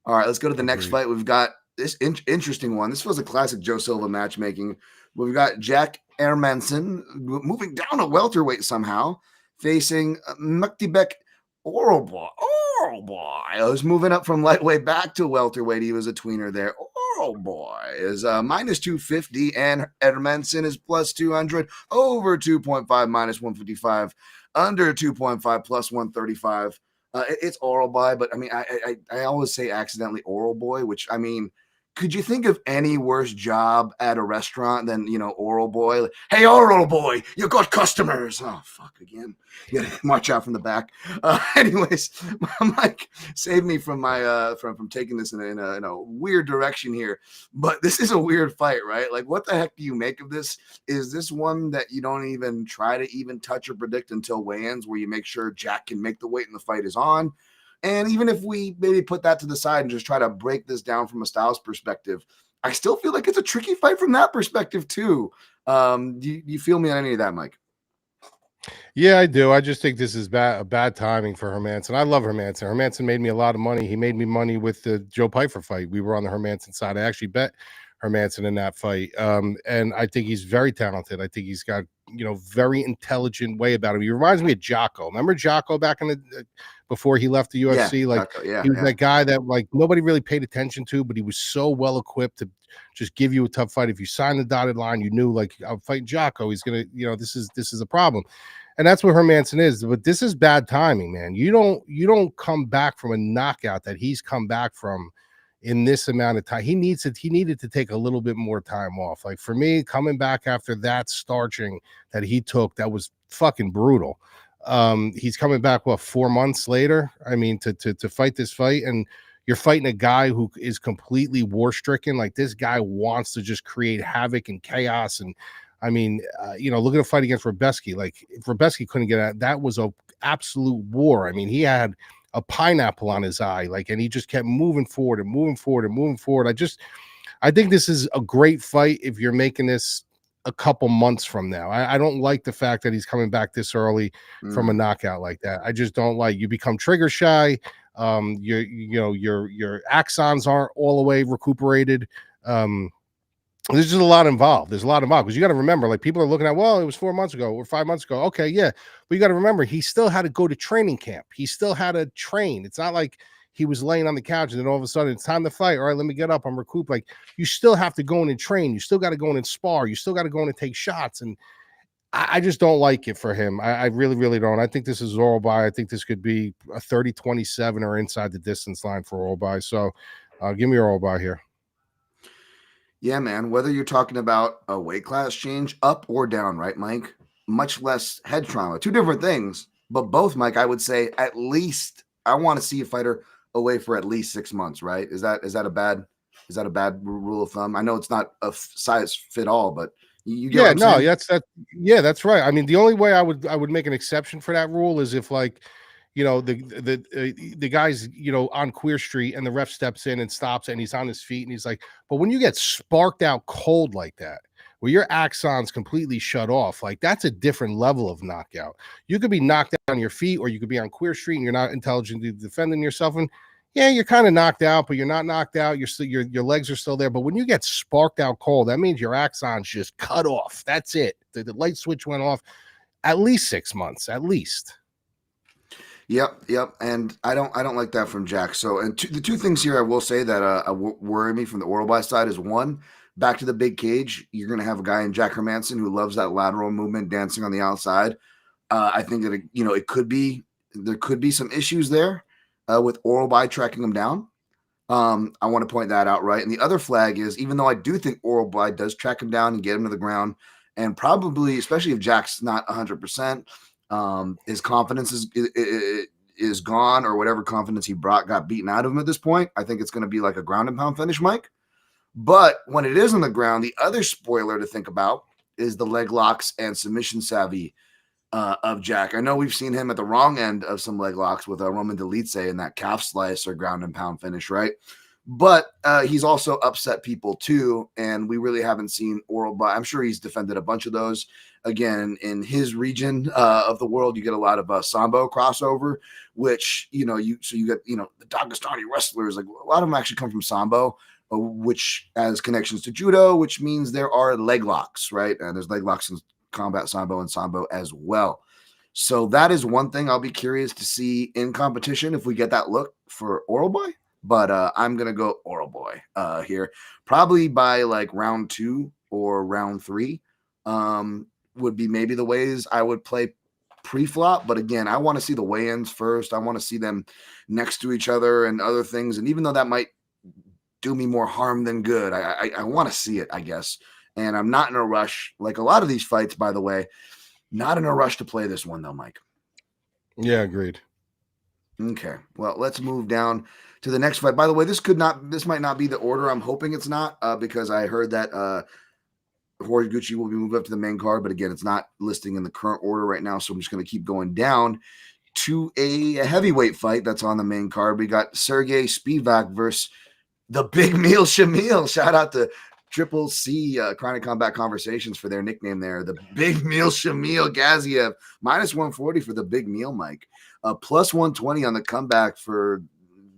S1: All right, let's go to the next fight. We've got this interesting one. This was a classic Joe Silva matchmaking. We've got Jack Hermansson moving down a welterweight somehow, facing Myktybek Orolbai. I was moving up from lightweight back to welterweight. He was a tweener there. Orolbai is minus 250, and Hermansson is plus 200, over 2.5 minus 155, under 2.5 plus 135. It's Orolbai, but I mean, I always say accidentally Oral Boy, which I mean, could you think of any worse job at a restaurant than, Oral Boy? Like, hey, Oral Boy, you got customers. Oh, fuck again. You gotta march out from the back. Anyways, Mike, save me from my from taking this in a weird direction here. But this is a weird fight, right? Like, what the heck do you make of this? Is this one that you don't even try to even touch or predict until weigh-ins, where you make sure Jack can make the weight and the fight is on? And even if we maybe put that to the side and just try to break this down from a styles perspective, I still feel like it's a tricky fight from that perspective too. Do you feel me on any of that, Mike?
S2: Yeah, I do. I just think this is bad timing for Hermansson. I love Hermansson. Hermansson made me a lot of money. He made me money with the Joe Pyfer fight. We were on the Hermansson side. I actually bet Hermansson in that fight. And I think he's very talented. I think he's got, very intelligent way about him. He reminds me of Jocko. Remember Jocko back in the before he left the UFC? He was that guy that nobody really paid attention to, but he was so well equipped to just give you a tough fight. If you signed the dotted line, you knew I'm fighting Jocko. He's gonna, this is a problem. And that's what Hermansson is. But this is bad timing, man. You don't come back from a knockout that he's come back from in this amount of time. He needed to take a little bit more time off. Like for me, coming back after that starching that he took, that was fucking brutal. He's coming back 4 months later. I mean, to fight this fight, and you're fighting a guy who is completely war stricken. Like this guy wants to just create havoc and chaos. And I mean, look at a fight against Robeski. Like if Robeski couldn't get out, that was a absolute war. I mean, he had a pineapple on his eye, and he just kept moving forward and moving forward and moving forward. I think this is a great fight if you're making this a couple months from now. I don't like the fact that he's coming back this early from a knockout like that. I just don't like. You become trigger shy. Your axons aren't all the way recuperated. There's just a lot involved. There's a lot involved because you got to remember, like, people are looking at, well, it was 4 months ago or 5 months ago. Okay, yeah, but you got to remember, he still had to go to training camp. He still had to train. It's not like he was laying on the couch and then all of a sudden it's time to fight. All right, let me get up. I'm recouped. Like, you still have to go in and train. You still got to go in and spar. You still got to go in and take shots. And I just don't like it for him. I really, really don't. I think this is Orolbai. I think this could be a 30-27 or inside the distance line for Orolbai. So give me Orolbai here.
S1: Yeah, man, whether you're talking about a weight class change up or down, right, Mike? Much less head trauma. Two different things, but both, Mike, I would say at least I want to see a fighter away for at least 6 months, right? Is that a bad rule of thumb? I know it's not a size fit all, but you get what I'm saying?
S2: That's right. I mean, the only way I would make an exception for that rule is if, like, you know, the guy's, you know, on Queer Street and the ref steps in and stops and he's on his feet and he's like, but when you get sparked out cold like that, where your axons completely shut off, like, that's a different level of knockout. You could be knocked out on your feet, or you could be on Queer Street and you're not intelligently defending yourself, and yeah, you're kind of knocked out, but you're not knocked out. You're still, your legs are still there. But when you get sparked out cold, that means your axons just cut off. That's it. The light switch went off. At least 6 months, at least.
S1: Yep. And I don't like that from Jack. So, and the two things here I will say that worry me from the Orolbai side is, one, back to the big cage, you're going to have a guy in Jack Hermansson who loves that lateral movement, dancing on the outside. I think that, there could be some issues there with Orolbai tracking him down. I want to point that out, right? And the other flag is, even though I do think Orolbai does track him down and get him to the ground, and probably, especially if Jack's not 100%, his confidence is gone, or whatever confidence he brought got beaten out of him at this point. I think it's going to be like a ground and pound finish, Mike. But when it is on the ground, the other spoiler to think about is the leg locks and submission savvy of Jack. I know we've seen him at the wrong end of some leg locks with Roman Delice in that calf slice or ground and pound finish, right? But he's also upset people too, and we really haven't seen Orolbai. I'm sure he's defended a bunch of those. Again, in his region of the world, you get a lot of Sambo crossover, which, you get, the Dagestani wrestlers, like, a lot of them actually come from Sambo, which has connections to judo, which means there are leg locks, right? And there's leg locks in combat Sambo and Sambo as well. So that is one thing I'll be curious to see in competition if we get that look for Orolbai. But I'm going to go Orolbai here. Probably by like round 2 or round 3 would be maybe the ways I would play pre-flop. But again, I want to see the weigh-ins first. I want to see them next to each other and other things. And even though that might do me more harm than good, I want to see it, I guess. And I'm not in a rush. Like a lot of these fights, by the way, not in a rush to play this one, though, Mike.
S2: Yeah, agreed.
S1: Okay, well, let's move down to the next fight. By the way, this might not be the order. I'm hoping it's not, because I heard that Horiguchi will be moved up to the main card, but again, it's not listing in the current order right now, so I'm just going to keep going down to a heavyweight fight that's on the main card. We got Serghei Spivac versus the Big Meal Shamil. Shout out to Triple C Chronic Combat Conversations for their nickname there. The Big Meal Shamil Gaziev, minus 140 for the Big Meal, Mike. Plus 120 on the comeback for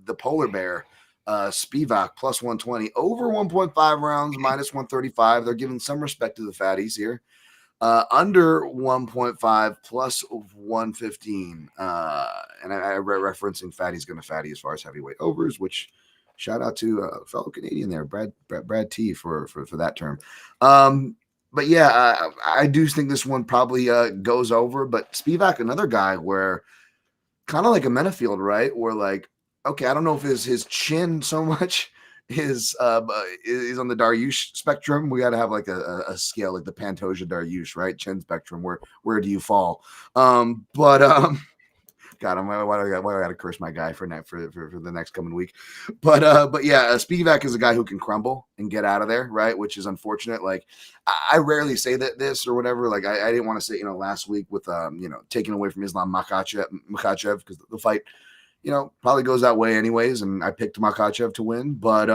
S1: the Polar Bear. Spivac, plus 120. Over 1.5 rounds, minus 135. They're giving some respect to the fatties here. Under 1.5, plus 115. And I referencing fatty's going to fatty as far as heavyweight overs, which shout out to a fellow Canadian there, Brad T for that term. But yeah, I do think this one probably goes over. But Spivac, another guy where kind of like a Menifield, right? Where like, okay, I don't know if his chin so much is on the Dariush spectrum. We got to have like a scale, like the Pantoja Dariush, right? Chin spectrum. Where do you fall? God, why do I got to curse my guy for the next coming week? But yeah, Spivac is a guy who can crumble and get out of there, right? Which is unfortunate. Like I rarely say this or whatever. Like I didn't want to say, last week with taking away from Islam Makhachev because the fight, probably goes that way anyways. And I picked Makhachev to win, but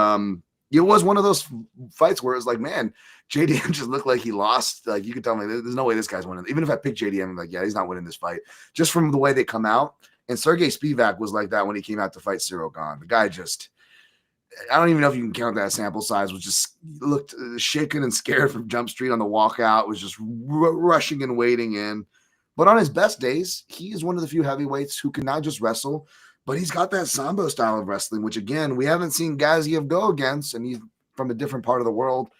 S1: it was one of those fights where it was like, man, JDM just looked like he lost. Like, you could tell me there's no way this guy's winning. Even if I pick JDM, I'm like, yeah, he's not winning this fight just from the way they come out. And Serghei Spivac was like that when he came out to fight Cyril Gane. The guy just, I don't even know if you can count that sample size, was just looked shaken and scared from Jump Street on the walkout, was just rushing and wading in. But on his best days, he is one of the few heavyweights who can not just wrestle, but he's got that Sambo style of wrestling, which, again, we haven't seen Gaziev go against, and he's from a different part of the world.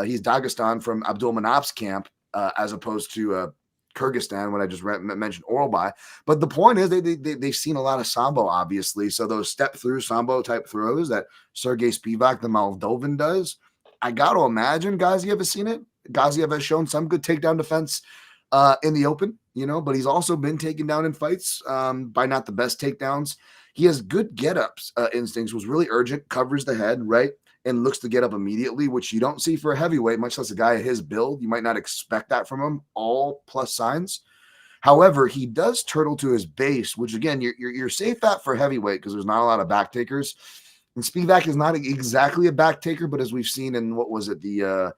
S1: He's Dagestan from Abdul-Manap's camp, as opposed to Kyrgyzstan, when I just mentioned Orolbai. But the point is they've seen a lot of Sambo, obviously. So those step-through Sambo-type throws that Serghei Spivac, the Moldovan, does, I got to imagine Gaziev has seen it. Gaziev has shown some good takedown defense in the open, but he's also been taken down in fights by not the best takedowns. He has good get-ups instincts, was really urgent, covers the head, right, and looks to get up immediately, which you don't see for a heavyweight, much less a guy of his build. You might not expect that from him, all plus signs. However, he does turtle to his base, which, again, you're safe at for heavyweight because there's not a lot of back takers. And Spivac is not exactly a back taker, but as we've seen in, what was it, the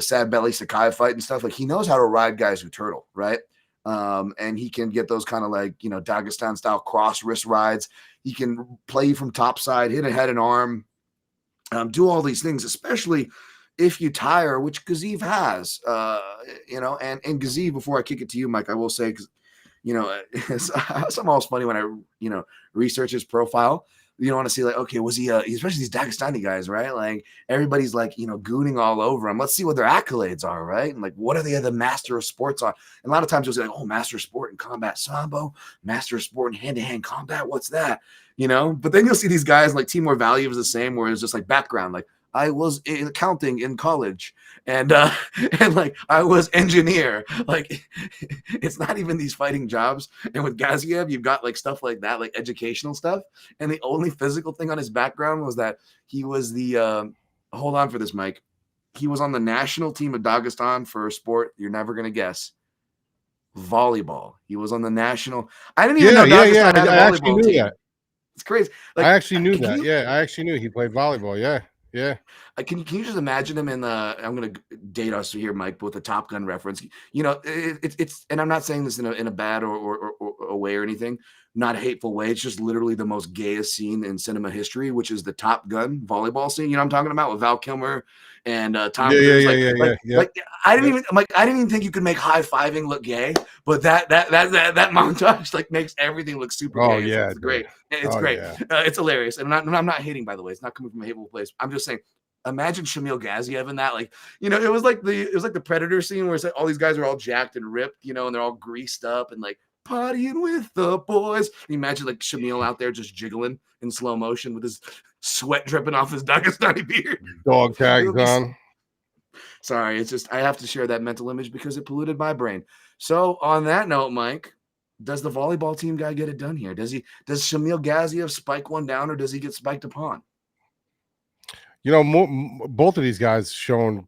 S1: Sad Belly Sakai fight and stuff, like, he knows how to ride guys who turtle, right? And he can get those kind of like, Dagestan style cross wrist rides. He can play from top side, hit a head and arm, do all these things, especially if you tire, which Gaziev has, and Gaziev, before I kick it to you, Mike, I will say, because, it's almost funny when I, research his profile. You don't want to see, like, okay, was he, especially these Dagestani guys, right? Like, everybody's like, gooning all over him. Let's see what their accolades are, right? And like, what are they the master of sports on? And a lot of times you'll say, like, oh, master of sport in combat Sambo, master of sport in hand-to-hand combat. What's that? But then you'll see these guys like Timur Valiev is the same, where it's just like background, like, I was in accounting in college, and like, I was engineer. Like, it's not even these fighting jobs. And with Gaziev, you've got like stuff like that, like educational stuff. And the only physical thing on his background was that he was the hold on for this, Mike. He was on the national team of Dagestan for a sport you're never gonna guess. Volleyball. He was on the national. I didn't even know Dagestan had a volleyball team. That. It's crazy. Like,
S2: I actually knew that. I actually knew he played volleyball. Yeah.
S1: Can you just imagine him in the? I'm gonna date us here, Mike, but with the Top Gun reference. It's and I'm not saying this in a bad or a way or anything, not a hateful way. It's just literally the most gayest scene in cinema history, which is the Top Gun volleyball scene. You know what I'm talking about, with Val Kilmer and Tom Cruise. Like, I didn't even think you could make high fiving look gay, but that montage like makes everything look super gay.
S2: Yeah,
S1: it's great. It's great. Yeah. It's hilarious, and I'm not hating, by the way. It's not coming from a hateful place. I'm just saying, imagine Shamil Gaziev in that. Like, it was like the Predator scene where it's like all these guys are all jacked and ripped, and they're all greased up and like partying with the boys. And you imagine like Shamil out there just jiggling in slow motion with his sweat dripping off his Dagestani beard.
S2: Dog tags on.
S1: Sorry, it's just I have to share that mental image because it polluted my brain. So on that note, Mike, does the volleyball team guy get it done here? Does Shamil Gaziev spike one down, or does he get spiked upon?
S2: Both of these guys shown,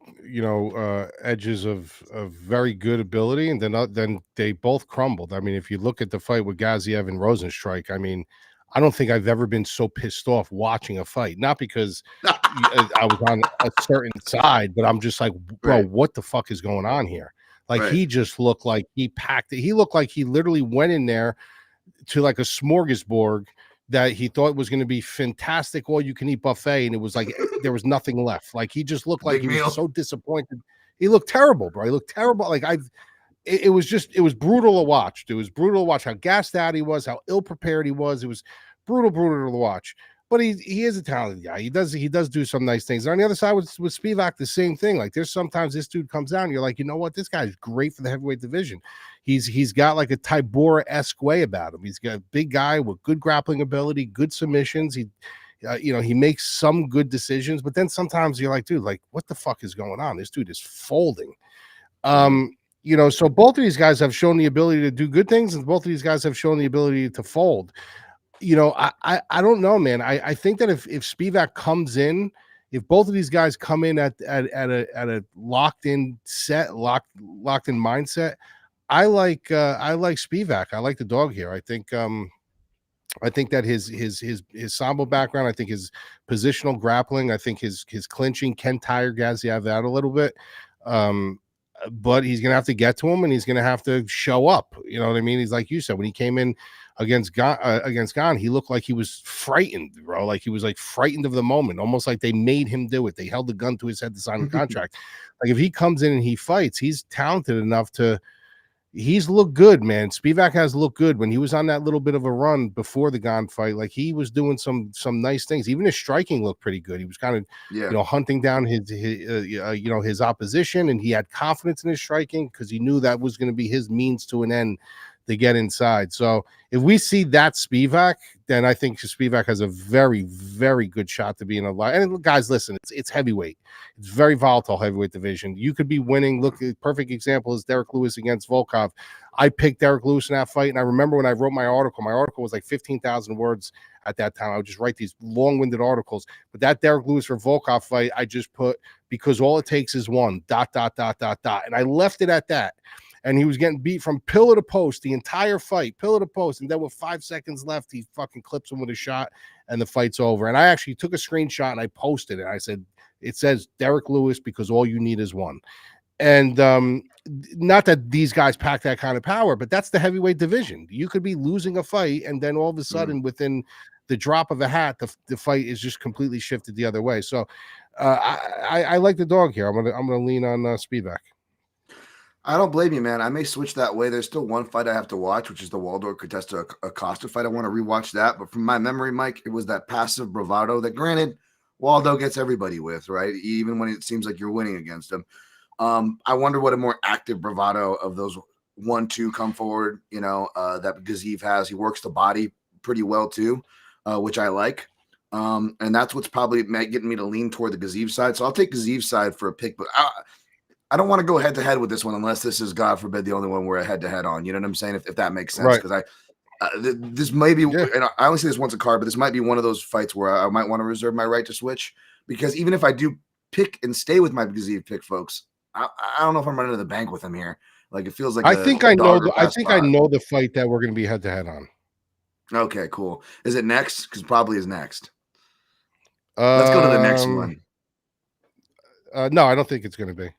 S2: edges of very good ability, and then they both crumbled. I mean, if you look at the fight with Gaziev and Rosenstrike, I mean, I don't think I've ever been so pissed off watching a fight. Not because I was on a certain side, but I'm just like, bro, what the fuck is going on here? Like, he just looked like he packed it. He looked like he literally went in there to like a smorgasbord that he thought was going to be fantastic all-you-can-eat buffet, and it was like there was nothing left. Like, he just looked like he was so disappointed. He looked terrible, bro. He looked terrible. Like, it was brutal to watch. It was brutal to watch how gassed out he was, how ill-prepared he was. It was brutal to watch. But he is a talented guy. He does do some nice things. And on the other side with Spivac, the same thing. Like, there's sometimes this dude comes down, and you're like, you know what? This guy's great for the heavyweight division. He's got like a Tybura-esque way about him. He's got a big guy with good grappling ability, good submissions. He makes some good decisions, but then sometimes you're like, dude, like, what the fuck is going on? This dude is folding. So both of these guys have shown the ability to do good things, and both of these guys have shown the ability to fold. I don't know, man. I think that if Spivac comes in, if both of these guys come in at a locked in mindset, I like Spivac. I like the dog here. I think I think that his sambo background, I think his positional grappling, I think his clinching can tire Gaziev out a little bit. But he's gonna have to get to him, and he's gonna have to show up. You know what I mean? He's like you said, when he came in against Gan, he looked like he was frightened, bro. Like he was like frightened of the moment, almost like they made him do it. They held the gun to his head to sign the contract. Like if he comes in and he fights, he's talented enough to. He's looked good, man. Spivac has looked good when he was on that little bit of a run before the Gon fight. Like he was doing some nice things. Even his striking looked pretty good. He was kind of, hunting down his opposition, and he had confidence in his striking because he knew that was going to be his means to an end to get inside. So if we see that Spivac, then I think Spivac has a very, very good shot to be in a lot. And guys, listen, it's heavyweight. It's very volatile heavyweight division. You could be winning. Look, a perfect example is Derek Lewis against Volkov. I picked Derek Lewis in that fight, and I remember when I wrote my article was like 15,000 words at that time. I would just write these long-winded articles. But that Derek Lewis for Volkov fight, I just put, because all it takes is one, ... And I left it at that. And he was getting beat from pillar to post the entire fight, pillar to post. And then with 5 seconds left, he fucking clips him with a shot, and the fight's over. And I actually took a screenshot and I posted it. I said, it says Derek Lewis because all you need is one. And not that these guys pack that kind of power, but that's the heavyweight division. You could be losing a fight, and then all of a sudden, within the drop of a hat, the fight is just completely shifted the other way. So I like the dog here. I'm gonna lean on Spivac.
S1: I don't blame you, man. I may switch that way. There's still one fight I have to watch, which is the Waldo Contesta Acosta fight. I want to rewatch that. But from my memory, Mike, it was that passive bravado that, granted, Waldo gets everybody with, right? Even when it seems like you're winning against him. I wonder what a more active bravado of those 1-2 come forward, that Gaziev has. He works the body pretty well too, which I like. And that's what's probably getting me to lean toward the Gaziev side. So I'll take Gaziev's side for a pick, but I don't want to go head to head with this one unless this is, God forbid, the only one we're head to head on. You know what I'm saying? If that makes sense, because this may be, and I only say this once a card, but this might be one of those fights where I might want to reserve my right to switch, because even if I do pick and stay with my Gaziev pick, folks, I don't know if I'm running to the bank with him here. Like it feels like
S2: I think I know the fight that we're going to be head to head on.
S1: Okay, cool. Is it next? Because probably is next. Let's go to the next one.
S2: No, I don't think it's going to be.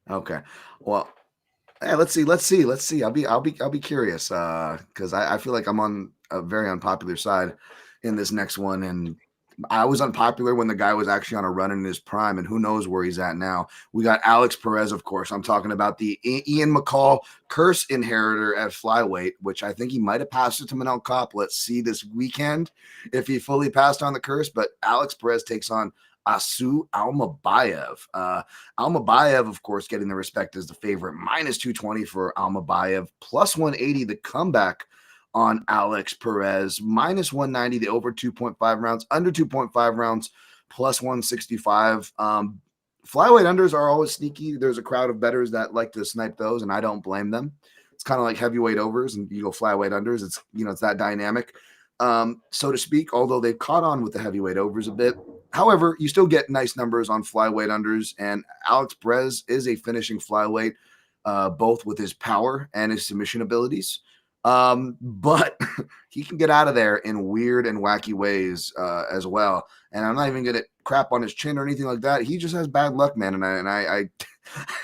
S1: Okay. Well, hey, let's see. I'll be curious because I feel like I'm on a very unpopular side in this next one, and I was unpopular when the guy was actually on a run in his prime, and who knows where he's at now. We got Alex Perez, of course. I'm talking about the Ian McCall curse inheritor at flyweight, which I think he might have passed it to Manel Kopp. Let's see this weekend if he fully passed on the curse. But Alex Perez takes on Asu Almabayev. Almabayev, of course, getting the respect as the favorite. -220 for Almabayev. +180 the comeback on Alex Perez. -190 the over 2.5 rounds. Under 2.5 rounds. +165. Flyweight unders are always sneaky. There's a crowd of bettors that like to snipe those, and I don't blame them. It's kind of like heavyweight overs, and you go flyweight unders. It's it's that dynamic, so to speak. Although they've caught on with the heavyweight overs a bit. However, you still get nice numbers on flyweight unders, and Alex Perez is a finishing flyweight, both with his power and his submission abilities. But he can get out of there in weird and wacky ways as well. And I'm not even going to crap on his chin or anything like that. He just has bad luck, man. And I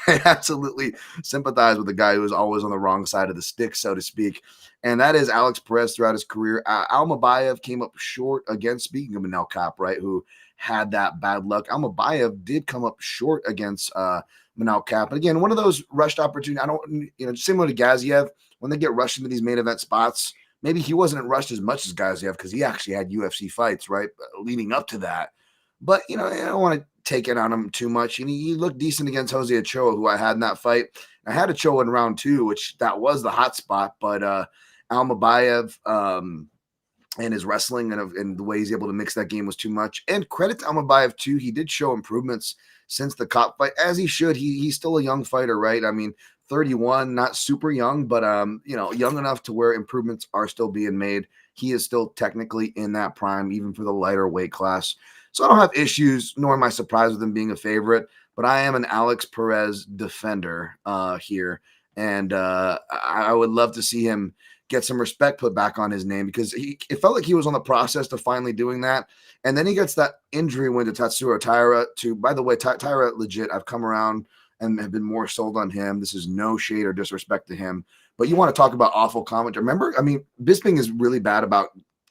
S1: absolutely sympathize with the guy who is always on the wrong side of the stick, so to speak. And that is Alex Perez throughout his career. Almabayev came up short again, speaking of Manel Kopp, right, who had that bad luck. Almabayev did come up short against Manel Kopp. And again, one of those rushed opportunities. I don't, similar to Gaziev, when they get rushed into these main event spots, maybe he wasn't rushed as much as Gaziev because he actually had UFC fights, right, leading up to that. But, I don't want to take it on him too much. He looked decent against Jose Ochoa, who I had in that fight. I had Ochoa in round 2, which that was the hot spot. But Almabayev and his wrestling and the way he's able to mix that game was too much. And credit to Almabayev, too. He did show improvements since the Kopp fight, as he should. He's still a young fighter, right? I mean, 31, not super young, but young enough to where improvements are still being made. He is still technically in that prime, even for the lighter weight class. So I don't have issues, nor am I surprised with him being a favorite, but I am an Alex Perez defender here. And I would love to see him get some respect put back on his name, because it felt like he was on the process to finally doing that. And then he gets that injury win to Tatsuro Taira. By the way, Taira, legit, I've come around and have been more sold on him. This is no shade or disrespect to him. But you want to talk about awful comment. Remember, I mean, Bisping is really bad about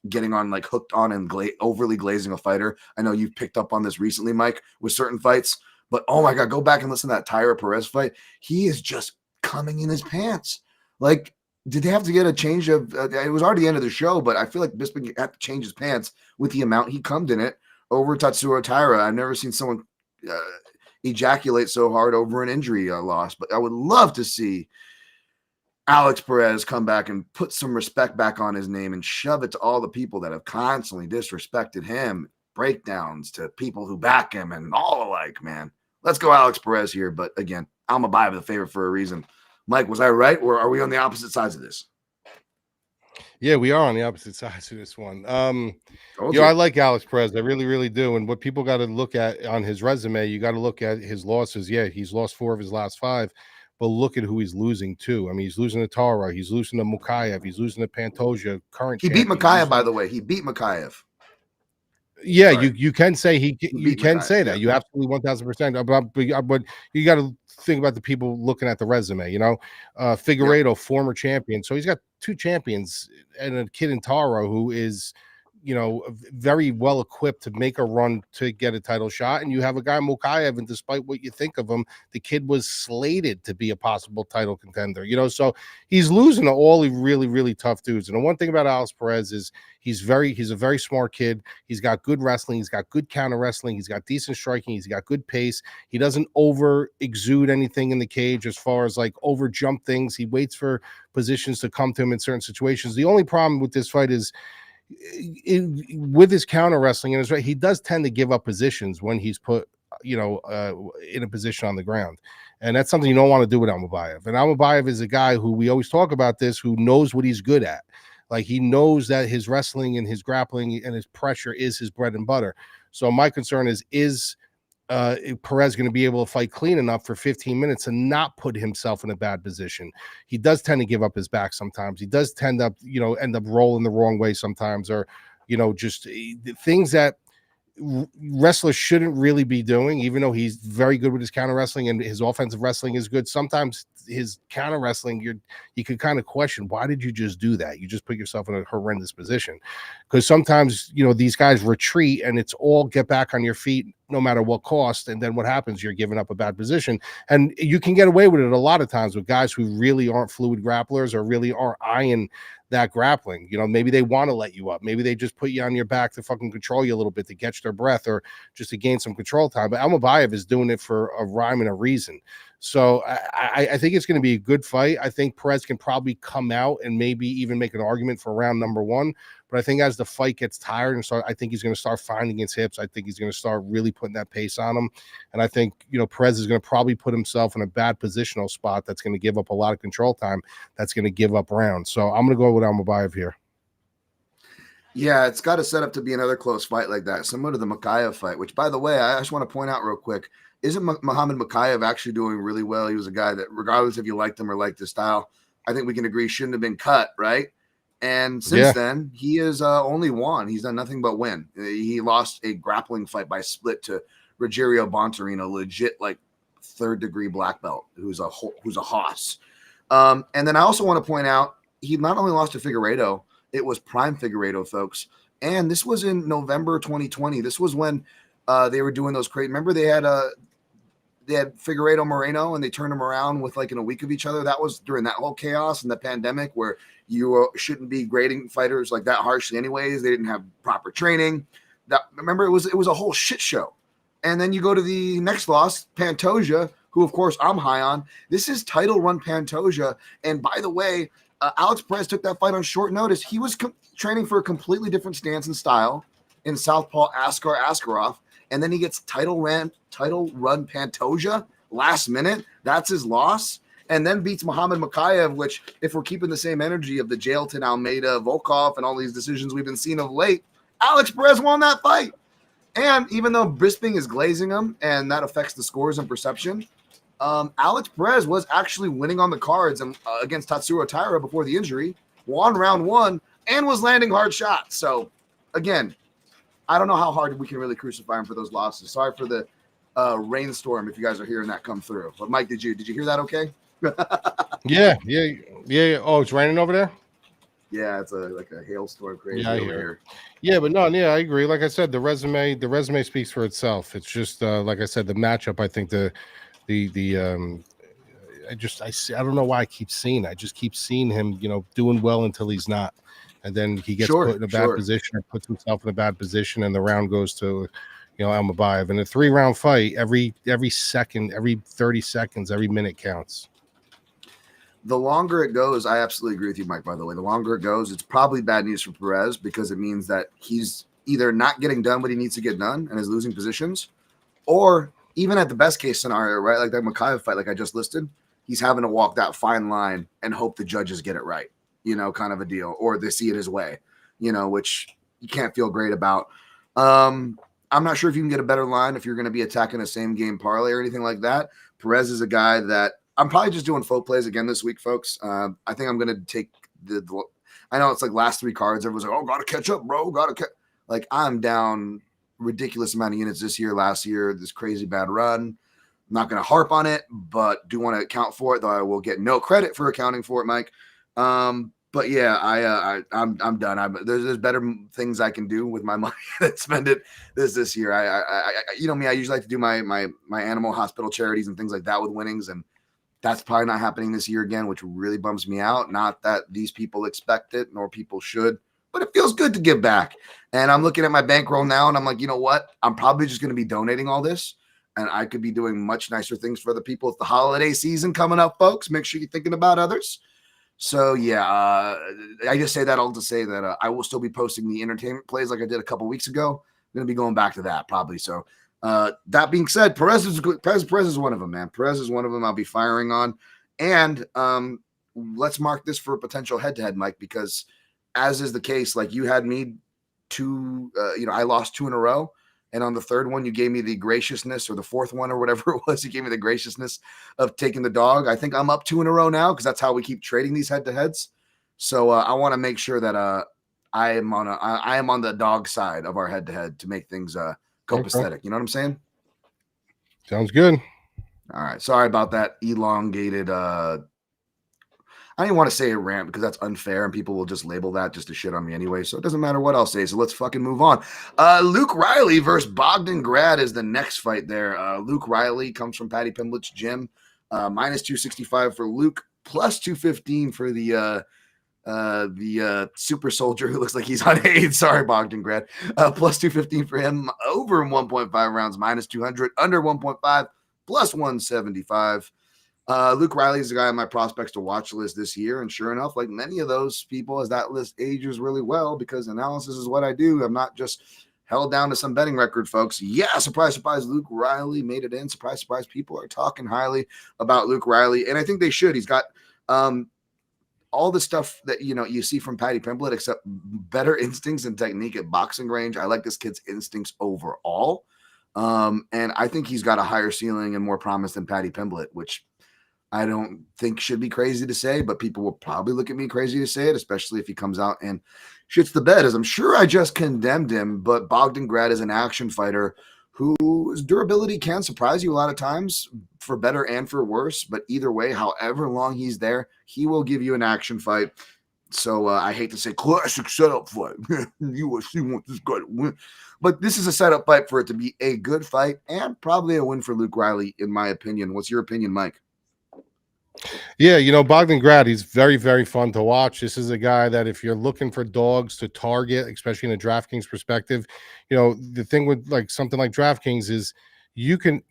S1: getting on, like, hooked on and overly glazing a fighter. I know you've picked up on this recently, Mike, with certain fights. But, oh, my God, go back and listen to that Taira Perez fight. He is just coming in his pants. Like, did they have to get a change of it was already the end of the show, but I feel like Bisping had to change his pants with the amount he cummed in it over Tatsuro Taira. I've never seen someone ejaculate so hard over an injury loss. But I would love to see Alex Perez come back and put some respect back on his name and shove it to all the people that have constantly disrespected him, breakdowns to people who back him and all alike, man. Let's go Alex Perez here. But again, Almabayev the favorite for a reason. Mike, was I right, or are we on the opposite sides of this?
S2: Yeah, we are on the opposite sides of this one. I like Alex Perez. I really, really do. And what people got to look at on his resume, you got to look at his losses. Yeah, he's lost 4 of his last 5, but look at who he's losing to. I mean, he's losing to Tara, he's losing to Yakhyaev, he's losing to Pantoja.
S1: He beat Yakhyaev, by the way. He beat Yakhyaev.
S2: Yeah, you can say you can say that. You absolutely 1000%. But you got to think about the people looking at the resume. Figueiredo, former champion, so he's got 2 champions and a kid in Taro who is, very well equipped to make a run to get a title shot. And you have a guy, Yakhyaev, and despite what you think of him, the kid was slated to be a possible title contender, so he's losing to all the really, really tough dudes. And the one thing about Alex Perez is he's a very smart kid. He's got good wrestling. He's got good counter wrestling. He's got decent striking. He's got good pace. He doesn't over exude anything in the cage as far as like over jump things. He waits for positions to come to him in certain situations. The only problem with this fight is, with his counter wrestling, and he does tend to give up positions when he's put, in a position on the ground, and that's something you don't want to do with Almabayev. And Almabayev is a guy who we always talk about this, who knows what he's good at. Like, he knows that his wrestling and his grappling and his pressure is his bread and butter. So my concern is Perez going to be able to fight clean enough for 15 minutes and not put himself in a bad position? He does tend to give up his back sometimes. He does tend to, end up rolling the wrong way sometimes, or, just things that wrestlers shouldn't really be doing, even though he's very good with his counter wrestling and his offensive wrestling is good. Sometimes his counter wrestling, you could kind of question, why did you just do that? You just put yourself in a horrendous position. Because sometimes, these guys retreat and it's all get back on your feet no matter what cost. And then what happens? You're giving up a bad position. And you can get away with it a lot of times with guys who really aren't fluid grapplers or really aren't eyeing that grappling. Maybe they want to let you up. Maybe they just put you on your back to fucking control you a little bit to catch their breath or just to gain some control time. But Almabayev is doing it for a rhyme and a reason. So I think it's going to be a good fight. I think Perez can probably come out and maybe even make an argument for round number 1. But I think as the fight gets tired and I think he's going to start finding his hips. I think he's going to start really putting that pace on him. And I think, Perez is going to probably put himself in a bad positional spot that's going to give up a lot of control time. That's going to give up rounds. So I'm going to go with Almabayev here.
S1: Yeah, it's got to set up to be another close fight like that, similar to the Yakhyaev fight, which, by the way, I just want to point out real quick. Isn't Muhammad Yakhyaev actually doing really well? He was a guy that, regardless if you liked him or liked his style, I think we can agree shouldn't have been cut, right? And since then, he has only won. He's done nothing but win. He lost a grappling fight by split to Rogerio Bontarino, legit like 3rd-degree black belt, who's a hoss. And then I also want to point out, he not only lost to Figueiredo, it was prime Figueiredo, folks. And this was in November 2020. This was when they were doing those crazy. Remember, they had Figueiredo Moreno, and they turned them around with like in a week of each other. That was during that whole chaos and the pandemic where you shouldn't be grading fighters like that harshly anyways. They didn't have proper training. Remember, it was a whole shit show. And then you go to the next loss, Pantoja, who, of course, I'm high on. This is title run Pantoja. And by the way, Alex Perez took that fight on short notice. He was training for a completely different stance and style in Southpaw Askarov. And then he gets title run Pantoja last minute. That's his loss. And then beats Muhammad Yakhyaev, which, if we're keeping the same energy of the Jailton, Almeida, Volkov, and all these decisions we've been seeing of late, Alex Perez won that fight. And even though Bisping is glazing him, and that affects the scores and perception, Alex Perez was actually winning on the cards and against Tatsuro Taira before the injury. won round 1 and was landing hard shots. So, again, I don't know how hard we can really crucify him for those losses. Sorry for the rainstorm if you guys are hearing that come through. But, Mike, did you hear that okay?
S2: Yeah. Oh, it's raining over there?
S1: Yeah, it's like a hailstorm crazy
S2: over
S1: here.
S2: Yeah, but no, I agree. Like I said, the resume speaks for itself. It's just like I said, the matchup. I think the I don't know why I keep seeing. I just keep seeing him, doing well until he's not, and then he gets put in a bad position or puts himself in a bad position, and the round goes to, Almabayev. In a 3-round fight, every second, every 30 seconds, every minute counts.
S1: The longer it goes, I absolutely agree with you, Mike, by the way. The longer it goes, it's probably bad news for Perez because it means that he's either not getting done what he needs to get done and is losing positions, or even at the best case scenario, right, like that Yakhyaev fight, like I just listed, he's having to walk that fine line and hope the judges get it right, kind of a deal, or they see it his way, which you can't feel great about. I'm not sure if you can get a better line if you're going to be attacking a same game parlay or anything like that. Perez is a guy that I'm probably just doing folk plays again this week, folks. I think I'm going to take I know it's like last 3 cards. Everyone's like, oh, got to catch up, bro. Like, I'm down ridiculous amount of units this year, last year, this crazy bad run. I'm not going to harp on it, but do want to account for it, though I will get no credit for accounting for it, Mike. But yeah, I'm done. There's better things I can do with my money than spend it this year. I you know me, I usually like to do my animal hospital charities and things like that with winnings, and that's probably not happening this year again, which really bums me out. Not that these people expect it, nor people should, but it feels good to give back. And I'm looking at my bankroll now, and I'm like, you know what? I'm probably just going to be donating all this, and I could be doing much nicer things for other people. It's the holiday season coming up, folks. Make sure you're thinking about others. So, yeah, I just say that all to say that I will still be posting the entertainment plays like I did a couple weeks ago. I'm going to be going back to that probably. So, that being said, Perez is one of them, man. Perez is one of them I'll be firing on. And let's mark this for a potential head-to-head, Mike, because as is the case, like you had me I lost 2 in a row. And on the third one, you gave me the graciousness, or the fourth one or whatever it was, you gave me the graciousness of taking the dog. I think I'm up 2 in a row now because that's how we keep trading these head-to-heads. So I want to make sure that I am on the dog side of our head-to-head to make things copacetic. You know what I'm saying?
S2: Sounds good.
S1: All right. Sorry about that elongated I didn't want to say a rant because that's unfair and people will just label that just to shit on me anyway. So it doesn't matter what I'll say. So let's fucking move on. Luke Riley versus Bogdan Grad is the next fight there. Luke Riley comes from Paddy Pimblett's gym. Minus 265 for Luke, plus 215 for the super soldier who looks like he's on AIDS. Sorry, Bogdan Grad. Plus 215 for him, over 1.5 rounds, minus 200, under 1.5, plus 175. Luke Riley is the guy on my prospects to watch list this year. And sure enough, like many of those people, as that list ages really well, because analysis is what I do. I'm not just held down to some betting record, folks. Yeah, surprise, surprise, Luke Riley made it in. Surprise, surprise, people are talking highly about Luke Riley. And I think they should. He's got all the stuff that, you see from Paddy Pimblett, except better instincts and technique at boxing range. I like this kid's instincts overall. And I think he's got a higher ceiling and more promise than Paddy Pimblett, which I don't think should be crazy to say, but people will probably look at me crazy to say it, especially if he comes out and shits the bed, as I'm sure I just condemned him. But Bogdan Grad is an action fighter whose durability can surprise you a lot of times, for better and for worse. But either way, however long he's there, he will give you an action fight. So I hate to say classic setup fight. UFC wants this guy to win. But this is a setup fight for it to be a good fight and probably a win for Luke Riley, in my opinion. What's your opinion, Mike?
S2: Yeah, Bogdan Grad, he's very, very fun to watch. This is a guy that if you're looking for dogs to target, especially in a DraftKings perspective, the thing with like something like DraftKings is you can,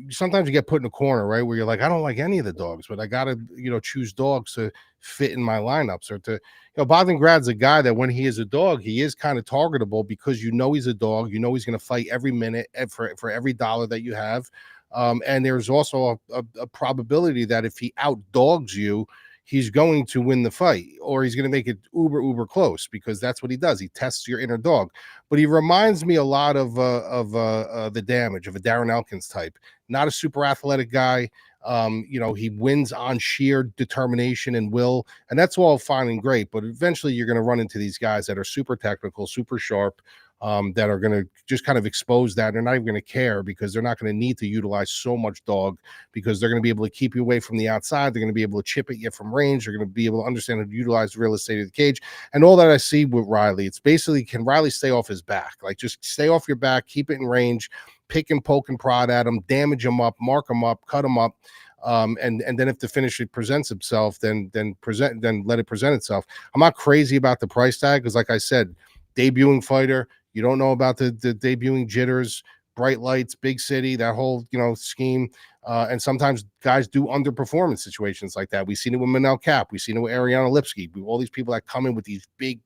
S2: sometimes you get put in a corner, right, where you're like, I don't like any of the dogs, but I got to, choose dogs to fit in my lineups, or to, Bogdan Grad's a guy that when he is a dog, he is kind of targetable because he's a dog, he's going to fight every minute for every dollar that you have. And there's also a probability that if he outdogs you, he's going to win the fight, or he's going to make it uber close, because that's what he does. He tests your inner dog. But he reminds me a lot of the Damage, of a Darren Elkins type. Not a super athletic guy, He wins on sheer determination and will, and that's all fine and great. But eventually, you're going to run into these guys that are super technical, super sharp, that are going to just kind of expose that. They're not even going to care because they're not going to need to utilize so much dog because they're going to be able to keep you away from the outside. They're going to be able to chip at you from range. They're going to be able to understand how to utilize the real estate of the cage. And all that I see with Riley, it's basically, can Riley stay off his back? Like, just stay off your back, keep it in range, pick and poke and prod at him, damage him up, mark him up, cut him up. And then if the finish presents itself, then let it present itself. I'm not crazy about the price tag because, like I said, debuting fighter, you don't know about the debuting jitters, bright lights, big city, that whole scheme. And sometimes guys do underperform in situations like that. We've seen it with Manel Cap. We've seen it with Ariana Lipsky. All these people that come in with these big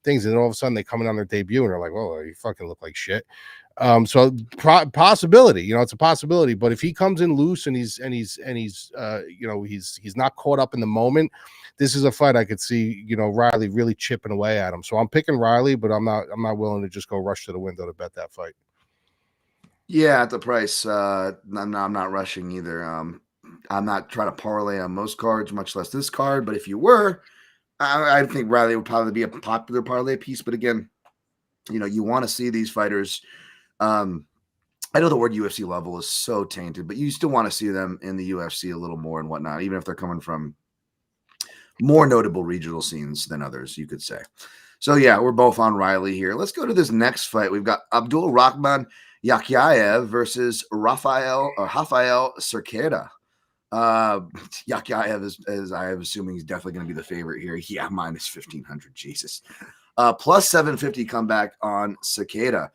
S2: things, and then all of a sudden they come in on their debut and they're like, "Well, you fucking look like shit." So possibility, it's a possibility. But if he comes in loose and he's not caught up in the moment, this is a fight I could see, Riley really chipping away at him. So I'm picking Riley, but I'm not willing to just go rush to the window to bet that fight.
S1: Yeah, at the price, I'm not rushing either. I'm not trying to parlay on most cards, much less this card. But if you were, I think Riley would probably be a popular parlay piece. But again, you want to see these fighters. I know the word UFC level is so tainted, but you still want to see them in the UFC a little more and whatnot, even if they're coming from more notable regional scenes than others, you could say. So yeah, we're both on Riley here. Let's go to this next fight. We've got Abdul-Rakhman Yakhyaev versus Rafael Cerqueira. Yakhyaev is I am assuming he's definitely going to be the favorite here. Yeah, minus 1,500. Jesus. Plus 750 comeback on Cerqueira.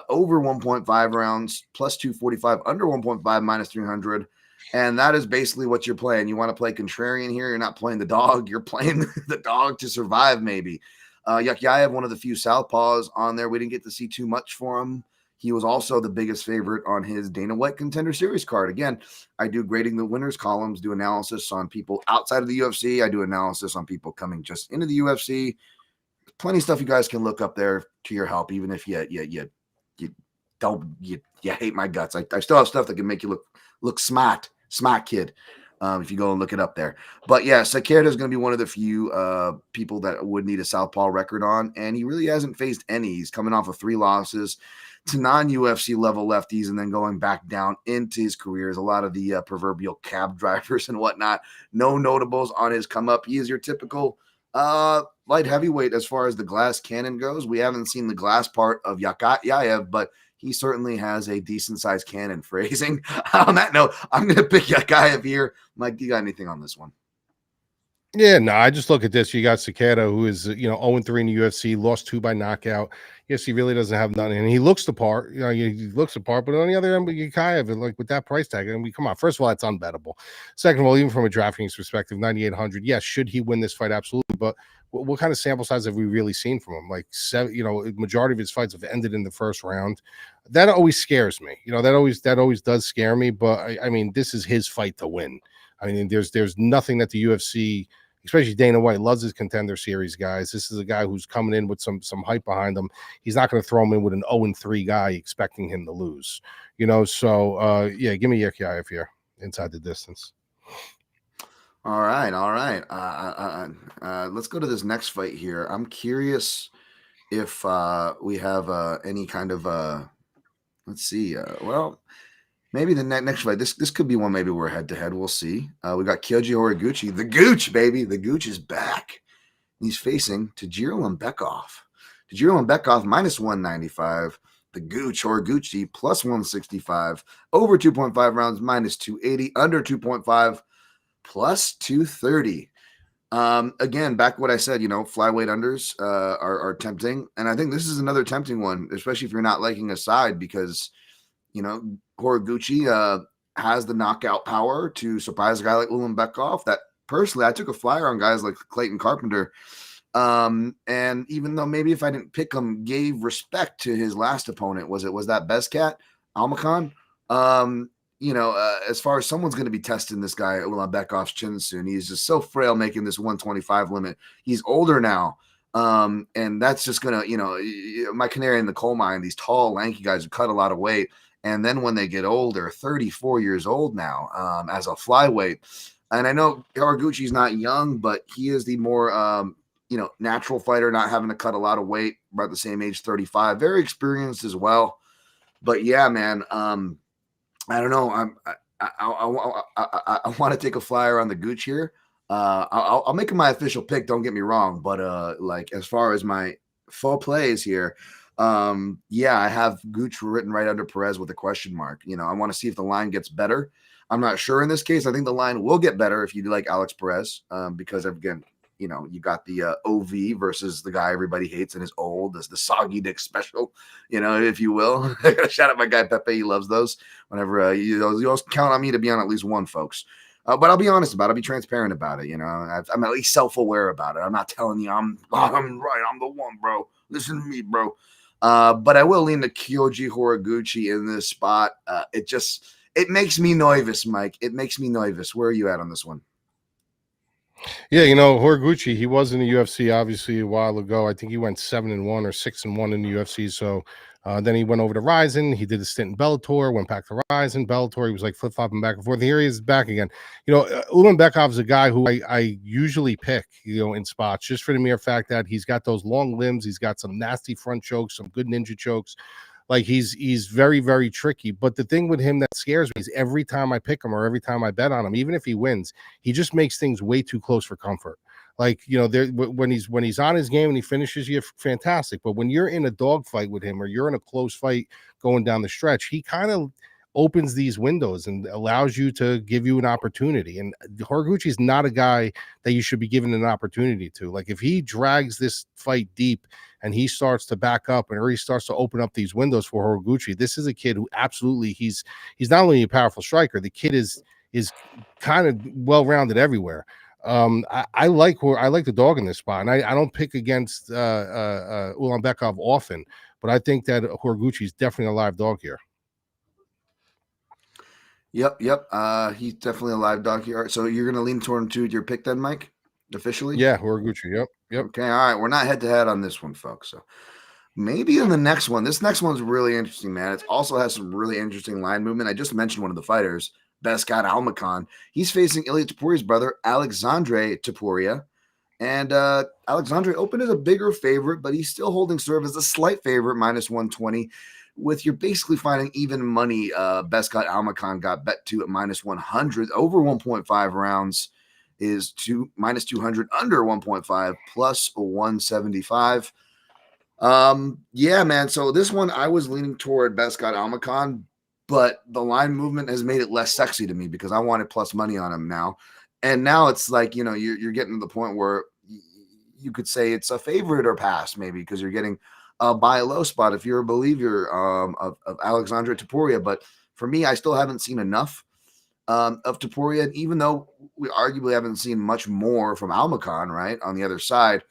S1: Over 1.5 rounds, plus 245, under 1.5, minus 300. And that is basically what you're playing. You want to play contrarian here. You're not playing the dog. You're playing the dog to survive, maybe. Yakhyaev, one of the few southpaws on there. We didn't get to see too much for him. He was also the biggest favorite on his Dana White Contender Series card. Again, I do grading the winners columns, do analysis on people outside of the UFC. I do analysis on people coming just into the UFC. Plenty of stuff you guys can look up there to your help, even if you hate my guts. I still have stuff that can make you look smart kid, if you go and look it up there. But yeah, Cerqueira is going to be one of the few people that would need a southpaw record on, and he really hasn't faced any. He's coming off of 3 losses to non-UFC level lefties and then going back down into his careers. A lot of the proverbial cab drivers and whatnot. No notables on his come up. He is your typical light heavyweight as far as the glass cannon goes. We haven't seen the glass part of Yakhyaev, but he certainly has a decent-sized cannon phrasing. On that note, I'm going to pick Yakhyaev here. Mike, do you got anything on this one?
S2: Yeah, no, I just look at this. You got Cerqueira, who is 0-3 in the UFC, lost 2 by knockout. Yes, he really doesn't have nothing, and he looks the part. He looks the part. But on the other end, with Yakhyaev, like with that price tag, come on. First of all, that's unbettable. Second of all, even from a DraftKings perspective, 9,800. Yes, should he win this fight? Absolutely. But what kind of sample size have we really seen from him? Like 7, majority of his fights have ended in the first round. That always scares me. That always does scare me. But I mean, this is his fight to win. I mean, there's nothing that the UFC, especially Dana White, loves his Contender Series guys. This is a guy who's coming in with some hype behind him. He's not going to throw him in with an 0-3 guy expecting him to lose. So yeah, give me Yakhyaev here inside the distance.
S1: All right. Let's go to this next fight here. I'm curious if we have any kind of let's see. Maybe the next fight. This could be one. Maybe we're head to head. We'll see. We got Kyoji Horiguchi. The Gooch, baby. The Gooch is back. He's facing Tagir Ulanbekov. Tagir Ulanbekov minus 195. The Gooch Horiguchi plus 165. Over 2.5 rounds minus 280. Under 2.5 plus 230. Again, back what I said. Flyweight unders are tempting, and I think this is another tempting one, especially if you're not liking a side because Horiguchi has the knockout power to surprise a guy like Ulanbekov. That personally, I took a flyer on guys like Clayton Carpenter. And even though maybe if I didn't pick him, gave respect to his last opponent, was that Bekzat, Almakhan? As far as someone's going to be testing this guy Ulanbekov's chin soon. He's just so frail making this 125 limit. He's older now. And that's just going to, my canary in the coal mine, these tall, lanky guys who cut a lot of weight. And then when they get older, 34 years old now, as a flyweight. And I know Horiguchi's not young, but he is the more natural fighter, not having to cut a lot of weight, about the same age, 35, very experienced as well. But yeah, man, I don't know. I want to take a flyer on the Gooch here. I'll make it my official pick. Don't get me wrong, but like as far as my faux plays here, yeah, I have Gooch written right under Perez with a question mark. I want to see if the line gets better. I'm not sure in this case. I think the line will get better if you do like Alex Perez, because again, you got the OV versus the guy everybody hates and is old, as the soggy dick special, if you will. Shout out my guy Pepe. He loves those. Whenever you always count on me to be on at least one, folks. But I'll be honest about it. I'll be transparent about it. I'm at least self-aware about it. I'm not telling you I'm right. I'm the one, bro. Listen to me, bro. But I will lean to Kyoji Horiguchi in this spot. It makes me nervous, Mike. It makes me nervous. Where are you at on this one?
S2: Yeah, Horiguchi, he was in the UFC obviously a while ago. I think he went 7-1 or 6-1 in the UFC. So then he went over to Ryzen. He did a stint in Bellator, went back to Ryzen. Bellator, he was like flip-flopping back and forth. Here he is back again. Ulanbekov is a guy who I usually pick, in spots, just for the mere fact that he's got those long limbs. He's got some nasty front chokes, some good ninja chokes. Like he's very, very tricky. But the thing with him that scares me is every time I pick him or every time I bet on him, even if he wins, he just makes things way too close for comfort. Like, when he's on his game and he finishes you, fantastic. But when you're in a dogfight with him or you're in a close fight going down the stretch, he kind of opens these windows and allows you to give you an opportunity. And Horiguchi is not a guy that you should be given an opportunity to. Like if he drags this fight deep and he starts to back up or he starts to open up these windows for Horiguchi, this is a kid who absolutely he's not only a powerful striker, the kid is kind of well-rounded everywhere. I like the dog in this spot, and I don't pick against Ulanbekov often, but I think that Horiguchi is definitely a live dog here.
S1: Yep. He's definitely a live dog here. So you're going to lean toward him to your pick then, Mike? Officially?
S2: Yeah, Horiguchi. Yep.
S1: Okay, all right. We're not head-to-head on this one, folks. So maybe in the next one. This next one's really interesting, man. It also has some really interesting line movement. I just mentioned one of the fighters, Bekzat Almakhan. He's facing Ilia Topuria's brother, Aleksandre Topuria. And Aleksandre opened as a bigger favorite, but he's still holding serve as a slight favorite, minus 120. With you're basically finding even money. Bekzat Almakhan got bet to at minus 100. Over 1.5 rounds is minus 200, under 1.5 plus 175. Yeah, man. So this one I was leaning toward Bekzat Almakhan, but the line movement has made it less sexy to me because I wanted plus money on him now. And now it's like, you're getting to the point where you could say it's a favorite or pass maybe because you're getting a buy low spot if you're a believer of Aleksandre Topuria. But for me, I still haven't seen enough of Topuria. And even though we arguably haven't seen much more from Almakhan, right, on the other side,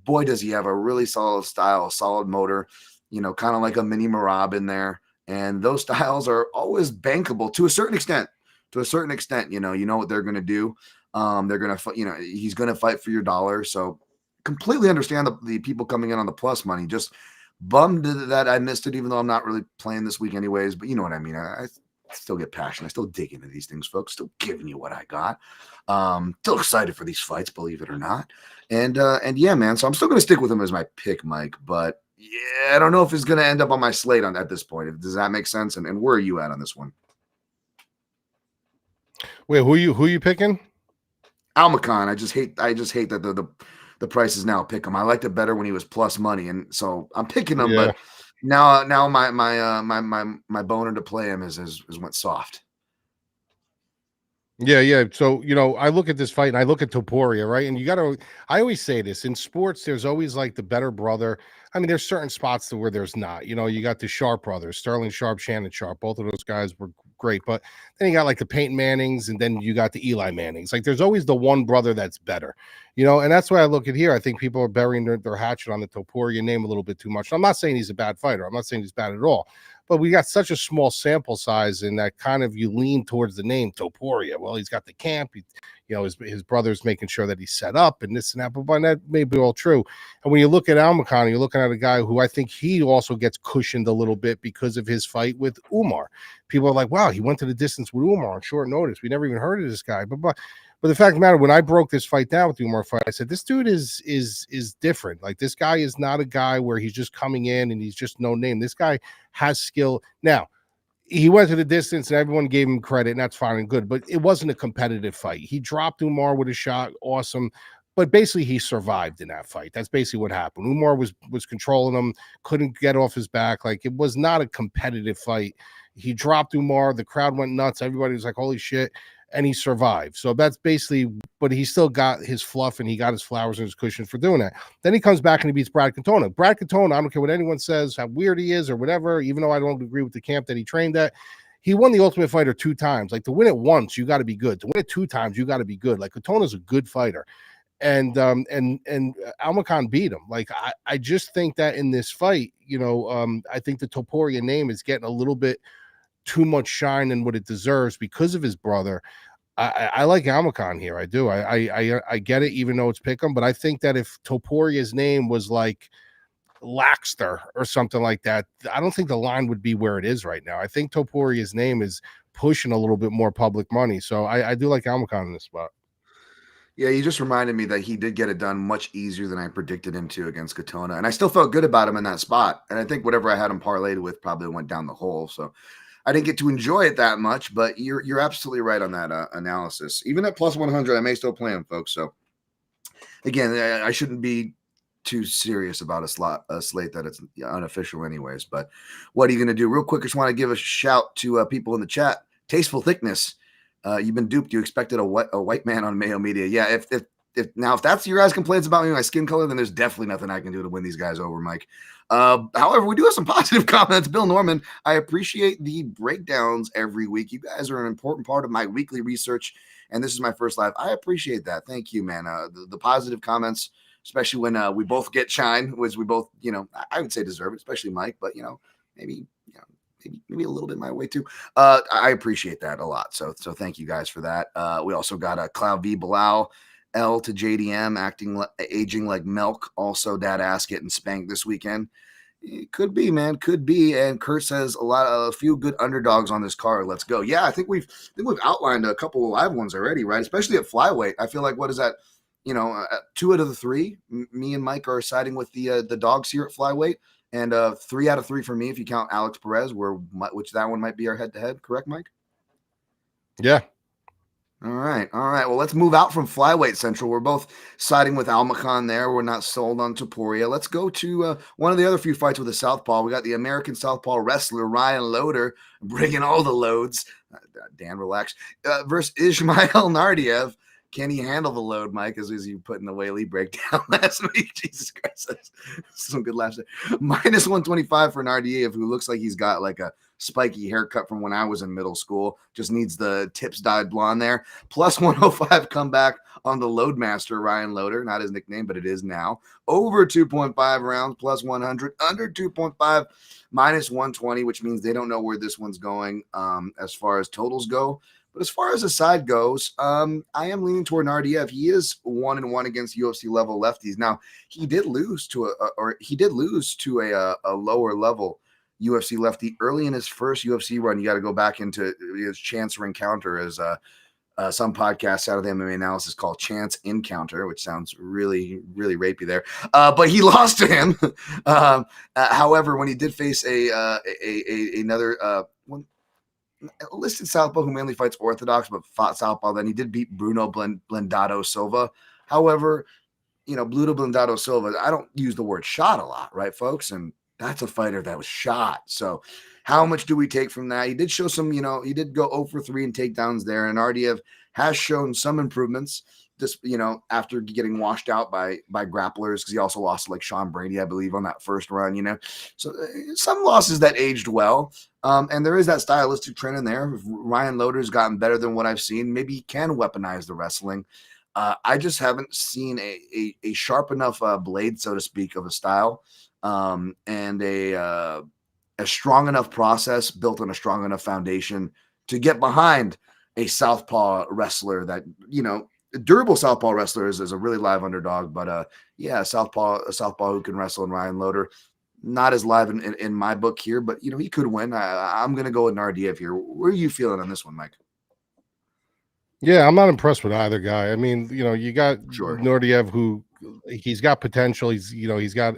S1: boy, does he have a really solid style, solid motor, kind of like a mini Marab in there. And those styles are always bankable to a certain extent. You know what they're going to do. They're going to, he's going to fight for your dollar. So completely understand the people coming in on the plus money. Just bummed that I missed it, even though I'm not really playing this week anyways. But you know what I mean. I still get passionate. I still dig into these things, folks. Still giving you what I got. Still excited for these fights, believe it or not. And yeah, man. So I'm still going to stick with him as my pick, Mike. But yeah, I don't know if it's going to end up on my slate at this point. Does that make sense? And where are you at on this one?
S2: Wait, who you picking?
S1: Almakhan. I just hate that the price is now pick him. I liked it better when he was plus money, and so I'm picking him. Yeah. But now my boner to play him is went soft.
S2: Yeah. So, I look at this fight and I look at Topuria, right? And I always say this in sports, there's always like the better brother. I mean, there's certain spots where there's not, you got the Sharp brothers, Sterling Sharp, Shannon Sharp. Both of those guys were great. But then you got like the Peyton Mannings and then you got the Eli Mannings. Like there's always the one brother that's better, and that's why I look at here. I think people are burying their hatchet on the Topuria name a little bit too much. I'm not saying he's a bad fighter. I'm not saying he's bad at all. but we got such a small sample size, and that kind of you lean towards the name Topuria. Well, he's got the camp, his brother's making sure that he's set up and this and that, but that may be all true. And when you look at Almakhan, you're looking at a guy who I think he also gets cushioned a little bit because of his fight with Umar. People are like, wow, he went to the distance with Umar on short notice. We never even heard of this guy. But the fact of the matter, when I broke this fight down with the Umar fight, I said, this dude is different. Like, this guy is not a guy where he's just coming in and he's just no name. This guy has skill. Now, he went to the distance and everyone gave him credit, and that's fine and good, but it wasn't a competitive fight. He dropped Umar with a shot, awesome, but basically he survived in that fight. That's basically what happened. Umar was controlling him, couldn't get off his back. Like, it was not a competitive fight. He dropped Umar, the crowd went nuts, everybody was like, holy shit, and he survived. So that's basically, but he still got his fluff and he got his flowers and his cushions for doing that. Then he comes back and he beats Brad Katona. Brad Katona, I don't care what anyone says, how weird he is or whatever, even though I don't agree with the camp that he trained at, he won the Ultimate Fighter 2 times. Like, to win it once, you got to be good. To win it 2 times, you got to be good. Like, Katona's a good fighter. And Almakhan beat him. Like, I just think that in this fight, I think the Topuria name is getting a little bit too much shine than what it deserves because of his brother. I like Almakhan here. I do. I get it, even though it's pick'em. But I think that if Topuria's name was like Laxter or something like that, I don't think the line would be where it is right now. I think Topuria's name is pushing a little bit more public money. So I do like Almakhan in this spot.
S1: Yeah, you just reminded me that he did get it done much easier than I predicted him to against Katona. And I still felt good about him in that spot. And I think whatever I had him parlayed with probably went down the hole. So I didn't get to enjoy it that much, but you're absolutely right on that analysis. Even at plus 100, I may still play him, folks. So again, I shouldn't be too serious about a slate that it's unofficial anyways. But what are you going to do? Real quick, I just want to give a shout to people in the chat. Tasteful Thickness. You've been duped. You expected a white man on Mayo Media. Yeah, if that's your guys' complaints about me, my skin color, then there's definitely nothing I can do to win these guys over, Mike. However, we do have some positive comments. Bill Norman, I appreciate the breakdowns every week. You guys are an important part of my weekly research, and this is my first live. I appreciate that. Thank you, man. The positive comments, especially when we both get shine, which we both, I would say deserve it, especially Mike, but maybe a little bit my way too. I appreciate that a lot. So thank you guys for that. We also got a Cloud V Belal, L to JDM aging like milk. Also, dad ass getting spanked this weekend. It could be, man. Could be. And Kurt says a few good underdogs on this card. Let's go. Yeah, I think we've outlined a couple of live ones already, right? Especially at flyweight. I feel like what is that? 2 out of the 3. Me and Mike are siding with the dogs here at flyweight. And 3 out of 3 for me, if you count Alex Perez, which that one might be our head-to-head. Correct, Mike?
S2: Yeah.
S1: All right. Well, let's move out from flyweight central. We're both siding with Almakhan there. We're not sold on Topuria. Let's go to one of the other few fights with the southpaw. We got the American southpaw wrestler Ryan Loader bringing all the loads. Dan, relax. Versus Ismail Nardiev. Can he handle the load, Mike, as you put in the Whaley breakdown last week? Jesus Christ. That's some good laughs there. Minus 125 for Nardiev, who looks like he's got like a spiky haircut from when I was in middle school. Just needs the tips dyed blonde there. Plus 105 comeback on the Loadmaster, Ryan Loader. Not his nickname, but it is now. Over 2.5 rounds, plus 100. Under 2.5, minus 120, which means they don't know where this one's going as far as totals go. But as far as the side goes, I am leaning toward Nardiev. He is 1-1 against UFC level lefties. Now, he did lose to a lower level UFC lefty early in his first UFC run. You got to go back into his chance encounter, as some podcasts out of the MMA analysis call Chance Encounter, which sounds really, really rapey there. But he lost to him. However, when he did face another one. Listed southpaw who mainly fights orthodox but fought southpaw, then he did beat Bruno Blindado Silva. However, Bruno Blindado Silva, I don't use the word shot a lot, right, folks? And that's a fighter that was shot. So how much do we take from that? He did show some, he did go 0 for 3 in takedowns there, and Nardiev has shown some improvements this, after getting washed out by grapplers, because he also lost to like Sean Brady, I believe, on that first run, So some losses that aged well. And there is that stylistic trend in there. If Ryan Loader's gotten better than what I've seen, maybe he can weaponize the wrestling. I just haven't seen a sharp enough blade, so to speak, of a style, and a strong enough process built on a strong enough foundation to get behind a southpaw wrestler that, a durable southpaw wrestler is a really live underdog. But yeah, a southpaw who can wrestle in Ryan Loder, not as live in my book here, but he could win. I'm going to go with Nardiev here. Where are you feeling on this one, Mike?
S2: Yeah, I'm not impressed with either guy. I mean, you got
S1: Sure.
S2: Nordiev, who he's got potential. He's got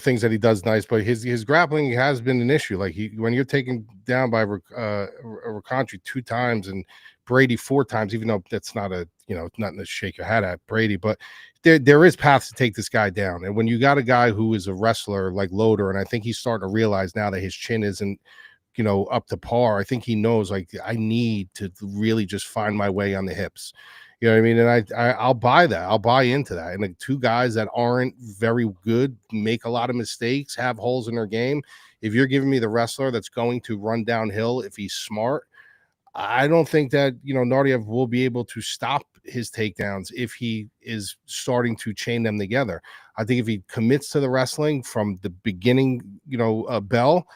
S2: things that he does nice, but his grappling has been an issue. Like when you're taken down by Rakhman 2 times and Brady 4 times, even though that's not nothing to shake your hat at Brady, but there is paths to take this guy down. And when you got a guy who is a wrestler like Loder, and I think he's starting to realize now that his chin isn't up to par. I think he knows, like, I need to really just find my way on the hips. You know what I mean? And I'll buy that. I'll buy into that. And like 2 guys that aren't very good, make a lot of mistakes, have holes in their game. If you're giving me the wrestler that's going to run downhill, if he's smart, I don't think that, Nardiev will be able to stop his takedowns if he is starting to chain them together. I think if he commits to the wrestling from the beginning, bell,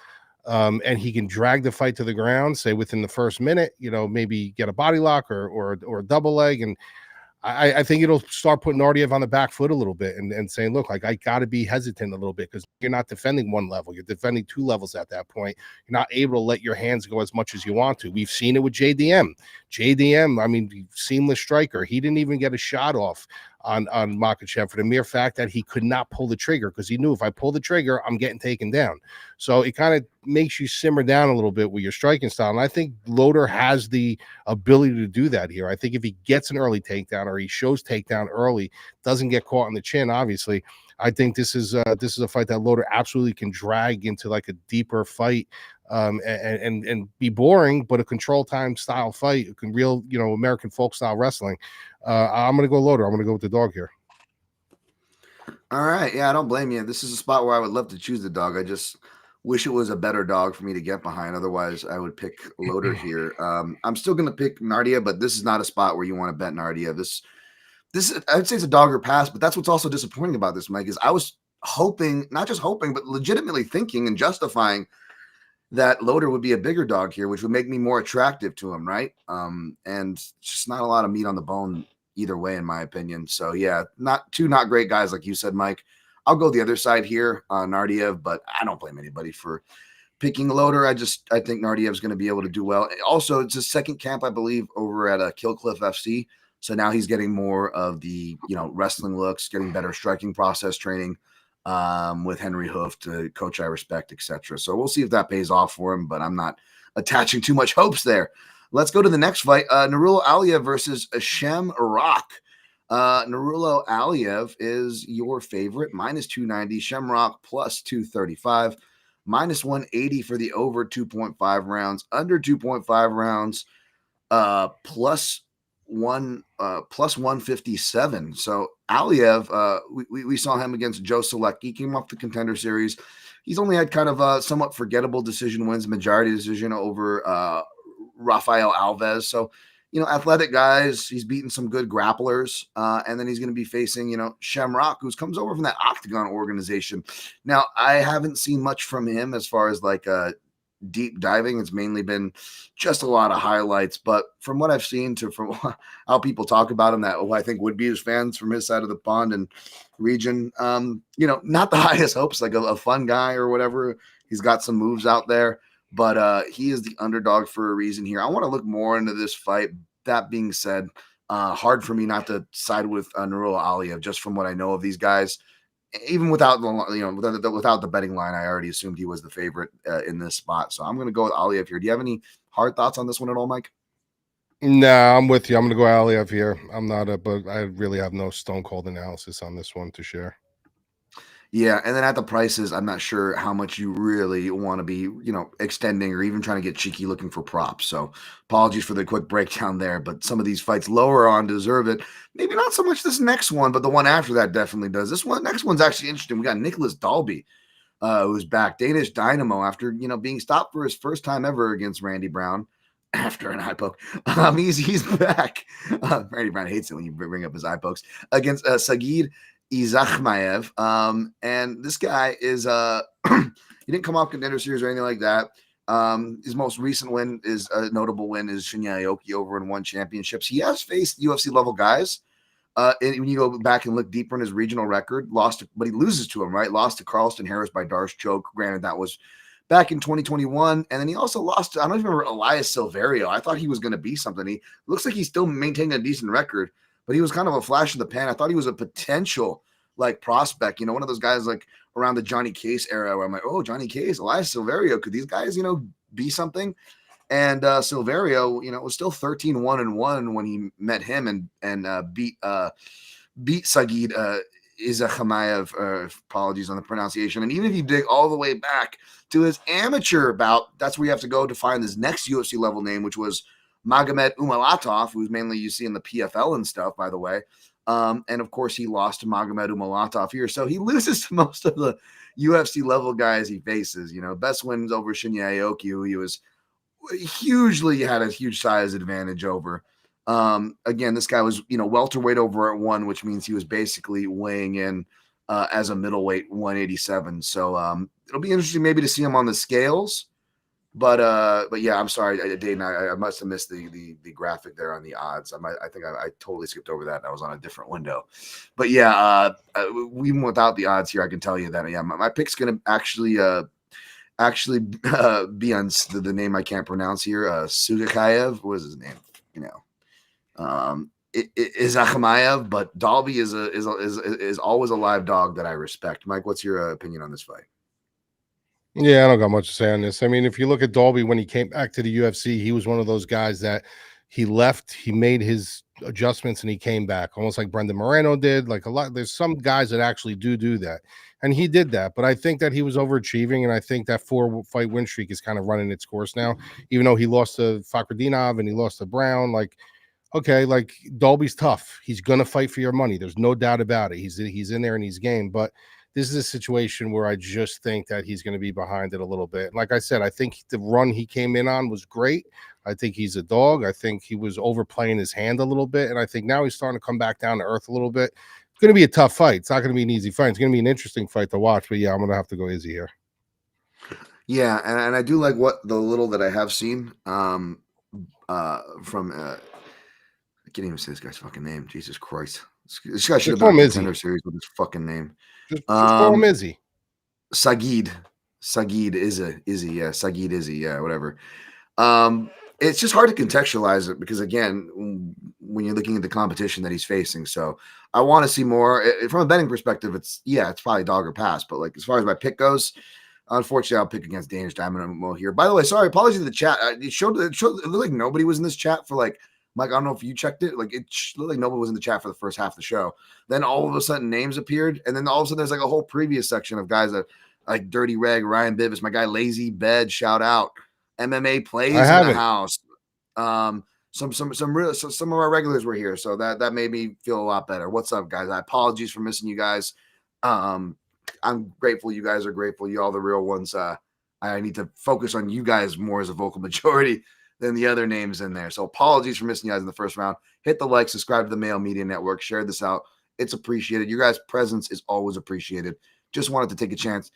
S2: and he can drag the fight to the ground, say within the first minute, maybe get a body lock or a double leg. And I think it'll start putting Nardiev on the back foot a little bit and saying, look, like, I got to be hesitant a little bit because you're not defending 1 level. You're defending 2 levels at that point. You're not able to let your hands go as much as you want to. We've seen it with JDM. I mean, seamless striker. He didn't even get a shot off on Makhachev for the mere fact that he could not pull the trigger because he knew if I pull the trigger, I'm getting taken down. So it kind of makes you simmer down a little bit with your striking style. And I think Loder has the ability to do that here. I think if he gets an early takedown or he shows takedown early, doesn't get caught in the chin, obviously, I think this is a fight that Loder absolutely can drag into like a deeper fight and be boring, but a control time style fight, real, American folk style wrestling. I'm going to go Loder. I'm going to go with the dog here.
S1: All right. Yeah, I don't blame you. This is a spot where I would love to choose the dog. I just wish it was a better dog for me to get behind. Otherwise, I would pick Loder here. I'm still going to pick Nardiev, but this is not a spot where you want to bet Nardiev. This I'd say it's a dog or pass, but that's what's also disappointing about this, Mike, is I was hoping, not just hoping, but legitimately thinking and justifying that Loder would be a bigger dog here, which would make me more attractive to him, right? And just not a lot of meat on the bone either way, in my opinion. So yeah, not great guys, like you said, Mike. I'll go the other side here on Nardiev, but I don't blame anybody for picking Loder. I think Nardiev's going to be able to do well. Also, it's his second camp, I believe, over at Killcliff FC. So now he's getting more of the, wrestling looks, getting better striking process training with Henry Hoof, to coach I respect, etc. So we'll see if that pays off for him, but I'm not attaching too much hopes there. Let's go to the next fight. Nurullo Aliev versus Shamrock. Nurullo Aliev is your favorite, minus 290. Shamrock plus 235. Minus 180 for the over 2.5 rounds. Under 2.5 rounds, plus 157. So Aliev, we saw him against Joe Select. He came off the Contender Series. He's only had kind of a somewhat forgettable decision wins, majority decision over Rafael Alves. So, athletic guys. He's beaten some good grapplers. And then he's going to be facing, Shamrock, who comes over from that Octagon organization. Now, I haven't seen much from him as far as like deep diving. It's mainly been just a lot of highlights. But from what I've seen from how people talk about him, that I think would be his fans from his side of the pond and region, not the highest hopes, like a fun guy or whatever. He's got some moves out there. But he is the underdog for a reason here. I want to look more into this fight. That being said, hard for me not to side with Nurullo Aliev just from what I know of these guys. Even without the betting line, I already assumed he was the favorite in this spot. So I'm going to go with Aliev here. Do you have any hard thoughts on this one at all, Mike?
S2: No, I'm with you. I'm going to go Aliev here. But I really have no stone cold analysis on this one to share.
S1: Yeah, and then at the prices, I'm not sure how much you really want to be, extending or even trying to get cheeky looking for props. So apologies for the quick breakdown there, but some of these fights lower on deserve it. Maybe not so much this next one, but the one after that definitely does. Next one's actually interesting. We got Nicholas Dalby, who's back. Danish Dynamo after, being stopped for his first time ever against Randy Brown after an eye poke. He's back. Randy Brown hates it when you bring up his eye pokes against Serghei Yakhyaev. And this guy is He didn't come off contender series or anything like that. His most recent win is a notable win is Shinya Aoki over in one championships. He has faced UFC level guys. And when you go back and look deeper in his regional record, but he loses to him, right? Lost to Carlston Harris by Darce choke. Granted, that was back in 2021. And then he also lost to, I don't even remember, Elias Silverio. I thought he was going to be something. He looks like he's still maintaining a decent record, but he was kind of a flash in the pan. I thought he was a potential prospect, one of those guys like around the Johnny Case era where I'm like, oh, Johnny Case, Elias Silverio, could these guys, be something? And Silverio, was still 13-1-1 when he met him and beat Sagid Yakhyaev. Apologies on the pronunciation. And even if you dig all the way back to his amateur bout, that's where you have to go to find his next UFC level name, which was Magomed Umalatov, who's mainly you see in the PFL and stuff, by the way. And of course, he lost to Magomed Umalatov here. So he loses to most of the UFC level guys he faces. Best wins over Shinya Aoki, who he was had a huge size advantage over. Again, this guy was, welterweight over at 1, which means he was basically weighing in as a middleweight 187. So it'll be interesting maybe to see him on the scales. But yeah, I'm sorry, Dayton. I must have missed the graphic there on the odds. I think I totally skipped over that. I was on a different window. But yeah, even without the odds here, I can tell you that my pick's gonna actually be on the name I can't pronounce here. Serghei, what is his name? It is Yakhyaev, but Dalby is always a live dog that I respect. Mike, what's your opinion on this fight?
S2: Yeah, I don't got much to say on this. I mean, if you look at Dalby when he came back to the UFC, he was one of those guys that he left, he made his adjustments, and he came back, almost like Brendan Moreno did. Like there's some guys that actually do that, and he did that. But I think that he was overachieving, and I think that 4-fight win streak is kind of running its course now. Even though he lost to Fakhretdinov and he lost to Brown, okay, Dalby's tough. He's gonna fight for your money. There's no doubt about it. He's in there and he's game, but this is a situation where I just think that he's going to be behind it a little bit. Like I said, I think the run he came in on was great. I think he's a dog. I think he was overplaying his hand a little bit, and I think now he's starting to come back down to earth a little bit. It's going to be a tough fight. It's not going to be an easy fight. It's going to be an interesting fight to watch, but yeah, I'm going to have to go Izzy here.
S1: Yeah, and I do like what the little that I have seen from I can't even say this guy's fucking name. Jesus Christ. This guy should have been a contender series with his fucking name.
S2: Just call him Izzy.
S1: Sagid Izzy, yeah, Sagid Izzy, yeah, whatever. It's just hard to contextualize it because, again, when you're looking at the competition that he's facing, so I want to see more. From a betting perspective, it's probably dog or pass, but as far as my pick goes, unfortunately, I'll pick against Danish Diamond here. By the way, sorry, apologies to the chat. It looked like nobody was in this chat for Mike, I don't know if you checked it. It looked like nobody was in the chat for the first half of the show. Then all of a sudden names appeared. And then all of a sudden there's a whole previous section of guys that like Dirty Reg, Ryan Bibas, my guy Lazy Bed, shout out. MMA plays in the house. Some of our regulars were here. So that made me feel a lot better. What's up, guys? I apologies for missing you guys. I'm grateful you guys are grateful. You all the real ones. I need to focus on you guys more as a vocal majority than the other names in there. So apologies for missing you guys in the first round. Hit the like, subscribe to the Mail Media Network, share this out. It's appreciated. Your guys' presence is always appreciated. Just wanted to take a chance,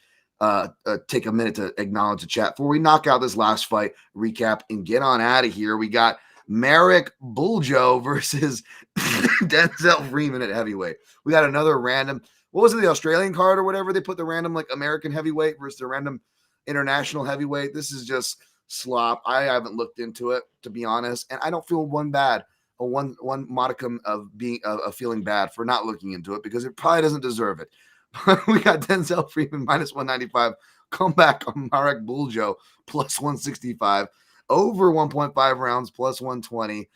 S1: take a minute to acknowledge the chat before we knock out this last fight, recap, and get on out of here. We got Marek Buljo versus Denzel Freeman at heavyweight. We got another random, what was it, the Australian card or whatever? They put the random American heavyweight versus the random international heavyweight. This is just slop. I haven't looked into it, to be honest, and I don't feel one modicum of being feeling bad for not looking into it because it probably doesn't deserve it. We got Denzel Freeman minus 195, comeback on Marek Buljo plus 165, over 1.5 rounds plus 120,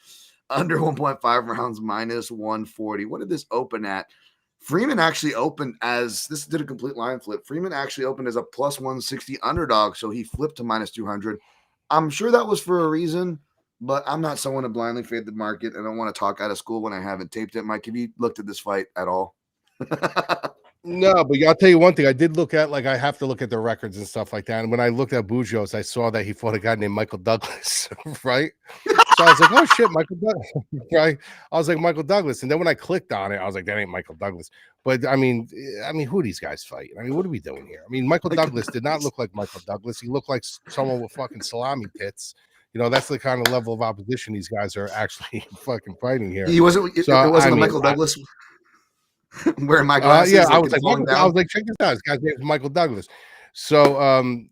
S1: under 1.5 rounds minus 140. What did this open at? Freeman actually opened as, this did a complete line flip. Freeman actually opened as a plus 160 underdog, so he flipped to minus 200. I'm sure that was for a reason, but I'm not someone to blindly fade the market. I don't want to talk out of school when I haven't taped it. Mike, have you looked at this fight at all?
S2: No, but I'll tell you one thing. I did look at, like, I have to look at the records and stuff like that. And when I looked at Bujos, I saw that he fought a guy named Michael Douglas, right? So I was like, oh shit, Michael Douglas, right? I was like, Michael Douglas. And then when I clicked on it, I was like, that ain't Michael Douglas. But I mean, who are these guys fighting? I mean, what are we doing here? I mean, Michael Douglas did not look like Michael Douglas. He looked like someone with fucking salami tits. You know, that's the kind of level of opposition these guys are actually fucking fighting here.
S1: He wasn't.
S2: So
S1: It wasn't
S2: I
S1: a
S2: mean,
S1: Michael Douglas wearing my glasses.
S2: yeah,
S1: like, falling
S2: I
S1: down.
S2: was like, check this out. This guy's name is Michael Douglas. So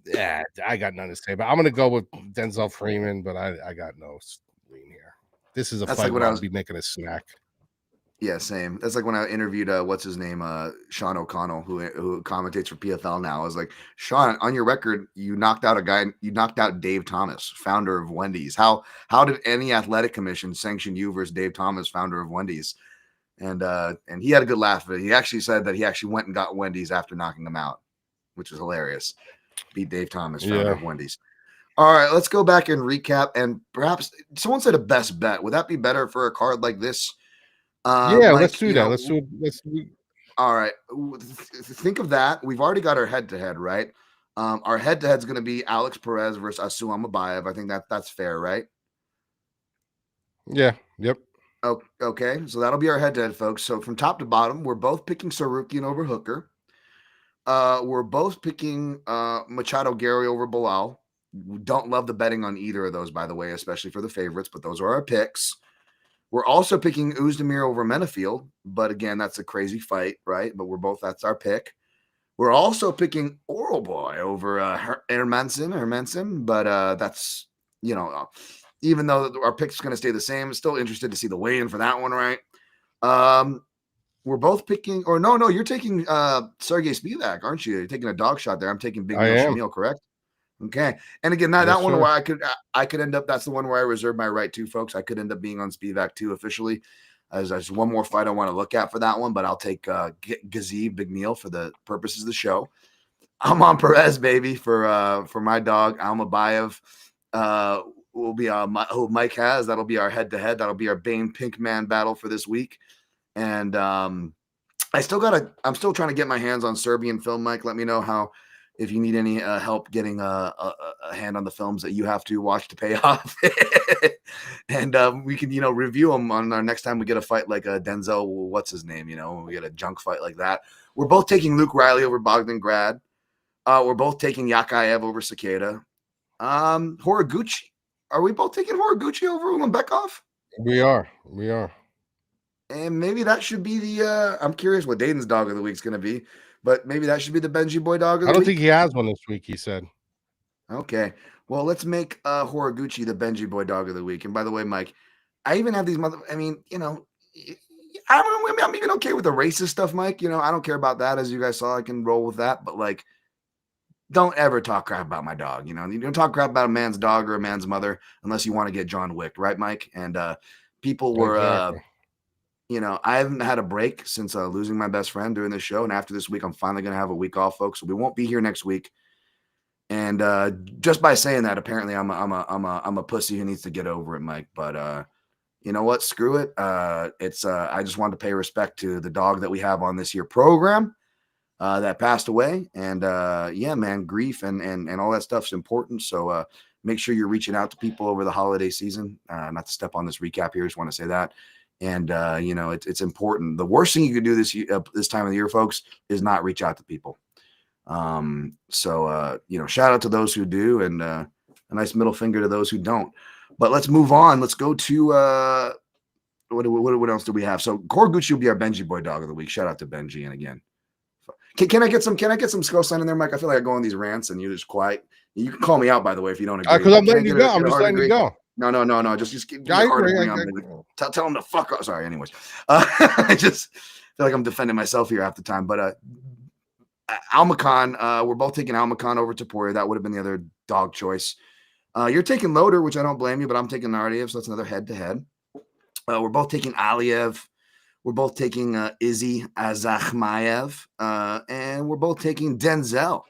S2: yeah, I got nothing to say, but I'm gonna go with Denzel Freeman, but I got no lean here. This is a
S1: That's
S2: fight
S1: like when
S2: where
S1: I
S2: I'll
S1: was.
S2: be making a snack.
S1: Yeah, same. That's like when I interviewed what's his name, Sean O'Connell, who commentates for PFL now. I was like, Sean, on your record, you knocked out a guy. You knocked out Dave Thomas, founder of Wendy's. How did any athletic commission sanction you versus Dave Thomas, founder of Wendy's? And he had a good laugh at it. He actually said that he actually went and got Wendy's after knocking him out, which was hilarious. Beat Dave Thomas, founder of Wendy's. All right, let's go back and recap. And perhaps someone said a best bet. Would that be better for a card like this?
S2: Yeah,
S1: Mike,
S2: let's do that. Let's do it.
S1: All right. Think of that. We've already got our head-to-head, right? Our head-to-head is going to be Alex Perez versus Almabayev. I think that's fair, right?
S2: Yeah. Yep.
S1: Oh, okay. So that'll be our head-to-head, folks. So from top to bottom, we're both picking Tsarukyan over Hooker. We're both picking Machado Garry over Belal. We don't love the betting on either of those, by the way, especially for the favorites, but those are our picks. We're also picking Oezdemir over Menifield, but again, that's a crazy fight, right? But that's our pick. We're also picking Orolbai over Hermansson, but that's, even though our pick's going to stay the same, still interested to see the weigh-in for that one, right? We're both picking, or no, you're taking Serghei Spivac, aren't you? You're taking a dog shot there. I'm taking Big Neil Shamil, correct? Okay. And again, that one where I could end up, that's the one where I reserve my right to, folks. I could end up being on Spivac too officially. There's one more fight I want to look at for that one, but I'll take Gaziev, Big Neil, for the purposes of the show. I'm on Perez, baby, for my dog Almabayev. Will be who Mike has. That'll be our head-to-head. That'll be our Bane Pinkman battle for this week. And I'm still trying to get my hands on Serbian film, Mike. Let me know if you need any help getting a hand on the films that you have to watch to pay off. And we can, review them on our next time we get a fight like a Denzel, what's his name, we get a junk fight like that. We're both taking Luke Riley over Bogdan Grad. We're both taking Yakhyaev over Cerqueira. Horiguchi. Are we both taking Horiguchi over Ulanbekov?
S2: We are.
S1: And maybe that should be the I'm curious what Dayton's dog of the week is going to be, but maybe that should be the Benji Boy dog of the week.
S2: I don't think he has one this week, he said.
S1: Okay. Well, let's make Horiguchi the Benji Boy dog of the week. And by the way, Mike, I even have these I'm even okay with the racist stuff, Mike. I don't care about that. As you guys saw, I can roll with that. But like, don't ever talk crap about my dog. You don't talk crap about a man's dog or a man's mother unless you want to get John Wick, right, Mike? And people were
S2: Exactly.
S1: I haven't had a break since losing my best friend during this show. And after this week, I'm finally going to have a week off, folks. So we won't be here next week. And just by saying that, apparently I'm a pussy who needs to get over it, Mike. But you know what? Screw it. It's I just wanted to pay respect to the dog that we have on this year program that passed away. And yeah, man, grief and all that stuff's important. So make sure you're reaching out to people over the holiday season. Not to step on this recap here, just want to say that. And it's important. The worst thing you could do this time of the year, folks, is not reach out to people. So shout out to those who do, and a nice middle finger to those who don't. But let's move on. Let's go to what else do we have? So Horiguchi will be our Benji Boy dog of the week. Shout out to Benji. And again, can I get some skull sign in there, Mike? I feel like I go on these rants and you're just quiet. You can call me out, by the way, if you don't agree.
S2: Because I'm letting you go. I'm just letting you go.
S1: No. Just
S2: I agree.
S1: Tell him to fuck up. Sorry. Anyways, I just feel like I'm defending myself here half the time. But Almakhan, we're both taking Almakhan over Topuria. That would have been the other dog choice. You're taking Loader, which I don't blame you, but I'm taking Nardev, so that's another head-to-head. We're both taking Aliev. We're both taking Izzy Yakhyaev, and we're both taking Denzel.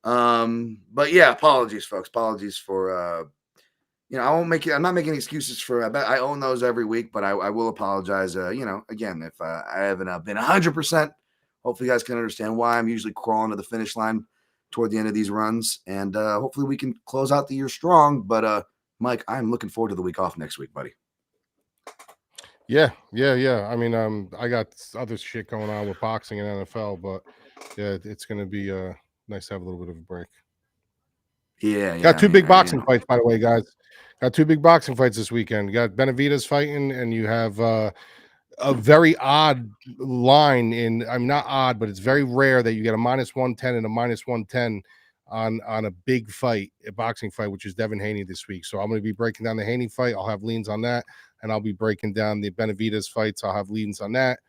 S1: But yeah, apologies, folks. Apologies for I'm not making excuses for. I own those every week, but I will apologize. Again, if I haven't been 100% Hopefully you guys can understand why I'm usually crawling to the finish line toward the end of these runs. And hopefully we can close out the year strong. But Mike, I'm looking forward to the week off next week, buddy.
S2: Yeah. I mean, I got other shit going on with boxing and NFL, but yeah, it's going to be nice to have a little bit of a break.
S1: Yeah.
S2: Got two big boxing fights, by the way, guys. Got two big boxing fights this weekend. You got Benavidez fighting, and you have a very odd line I'm not odd, but it's very rare that you get a -110 and a -110 on a big fight, a boxing fight, which is Devin Haney this week. So I'm going to be breaking down the Haney fight. I'll have leans on that, and I'll be breaking down the Benavidez fights. I'll have leans on that.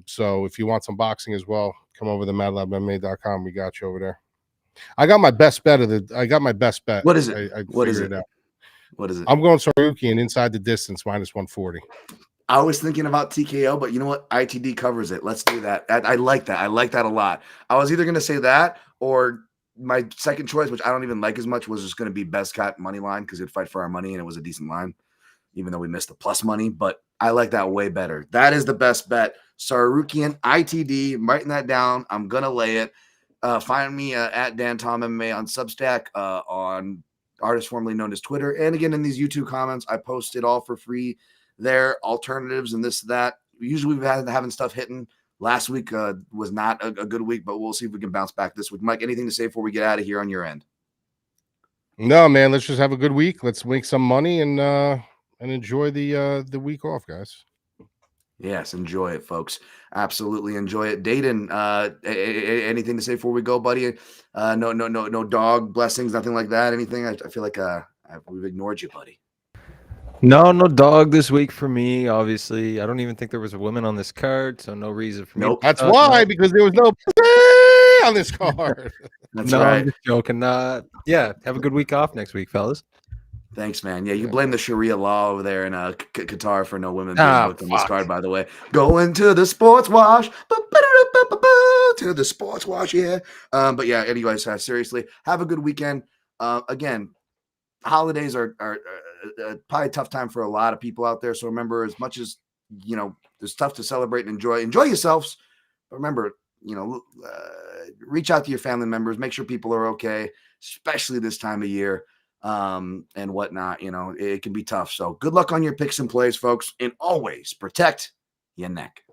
S2: So if you want some boxing as well, come over to madlabmma.com. We got you over there. I got my best bet
S1: What is it?
S2: I
S1: What is
S2: figured
S1: it?
S2: out.
S1: What is it?
S2: I'm going Tsarukyan inside the distance -140.
S1: I was thinking about TKO, but you know what? ITD covers it. Let's do that. I like that. I like that a lot. I was either going to say that or my second choice, which I don't even like as much, was just going to be Bekzat money line because it'd fight for our money and it was a decent line, even though we missed the plus money. But I like that way better. That is the best bet. Tsarukyan, ITD. I'm writing that down. I'm going to lay it. Find me at Dan Tom MMA on Substack, on artist formerly known as Twitter. And again, in these YouTube comments, I post it all for free there, alternatives and this, that. Usually we've had having stuff hitting. Last week was not a good week, but we'll see if we can bounce back this week. Mike, anything to say before we get out of here on your end?
S2: No, man, let's just have a good week. Let's make some money and enjoy the week off, guys.
S1: Yes, enjoy it, folks. Absolutely enjoy it. Dayton, anything to say before we go, buddy? No dog blessings, nothing like that. Anything? I feel like we've ignored you, buddy.
S3: No dog this week for me. Obviously, I don't even think there was a woman on this card, so no reason for me.
S1: Nope.
S2: That's why, because there was no on this card.
S1: That's
S3: no,
S1: right.
S3: I'm just joking. Yeah, have a good week off next week, fellas.
S1: Thanks, man. Yeah, you blame the Sharia law over there in Qatar for no women being booked on this card, by the way. Going to the sports wash. To the sports wash, yeah. But yeah, anyways, seriously, have a good weekend. Again, holidays are probably a tough time for a lot of people out there. So remember, as much as, it's tough to celebrate and enjoy yourselves. But remember, reach out to your family members, make sure people are okay, especially this time of year. And whatnot, it can be tough. So good luck on your picks and plays, folks, and always protect your neck.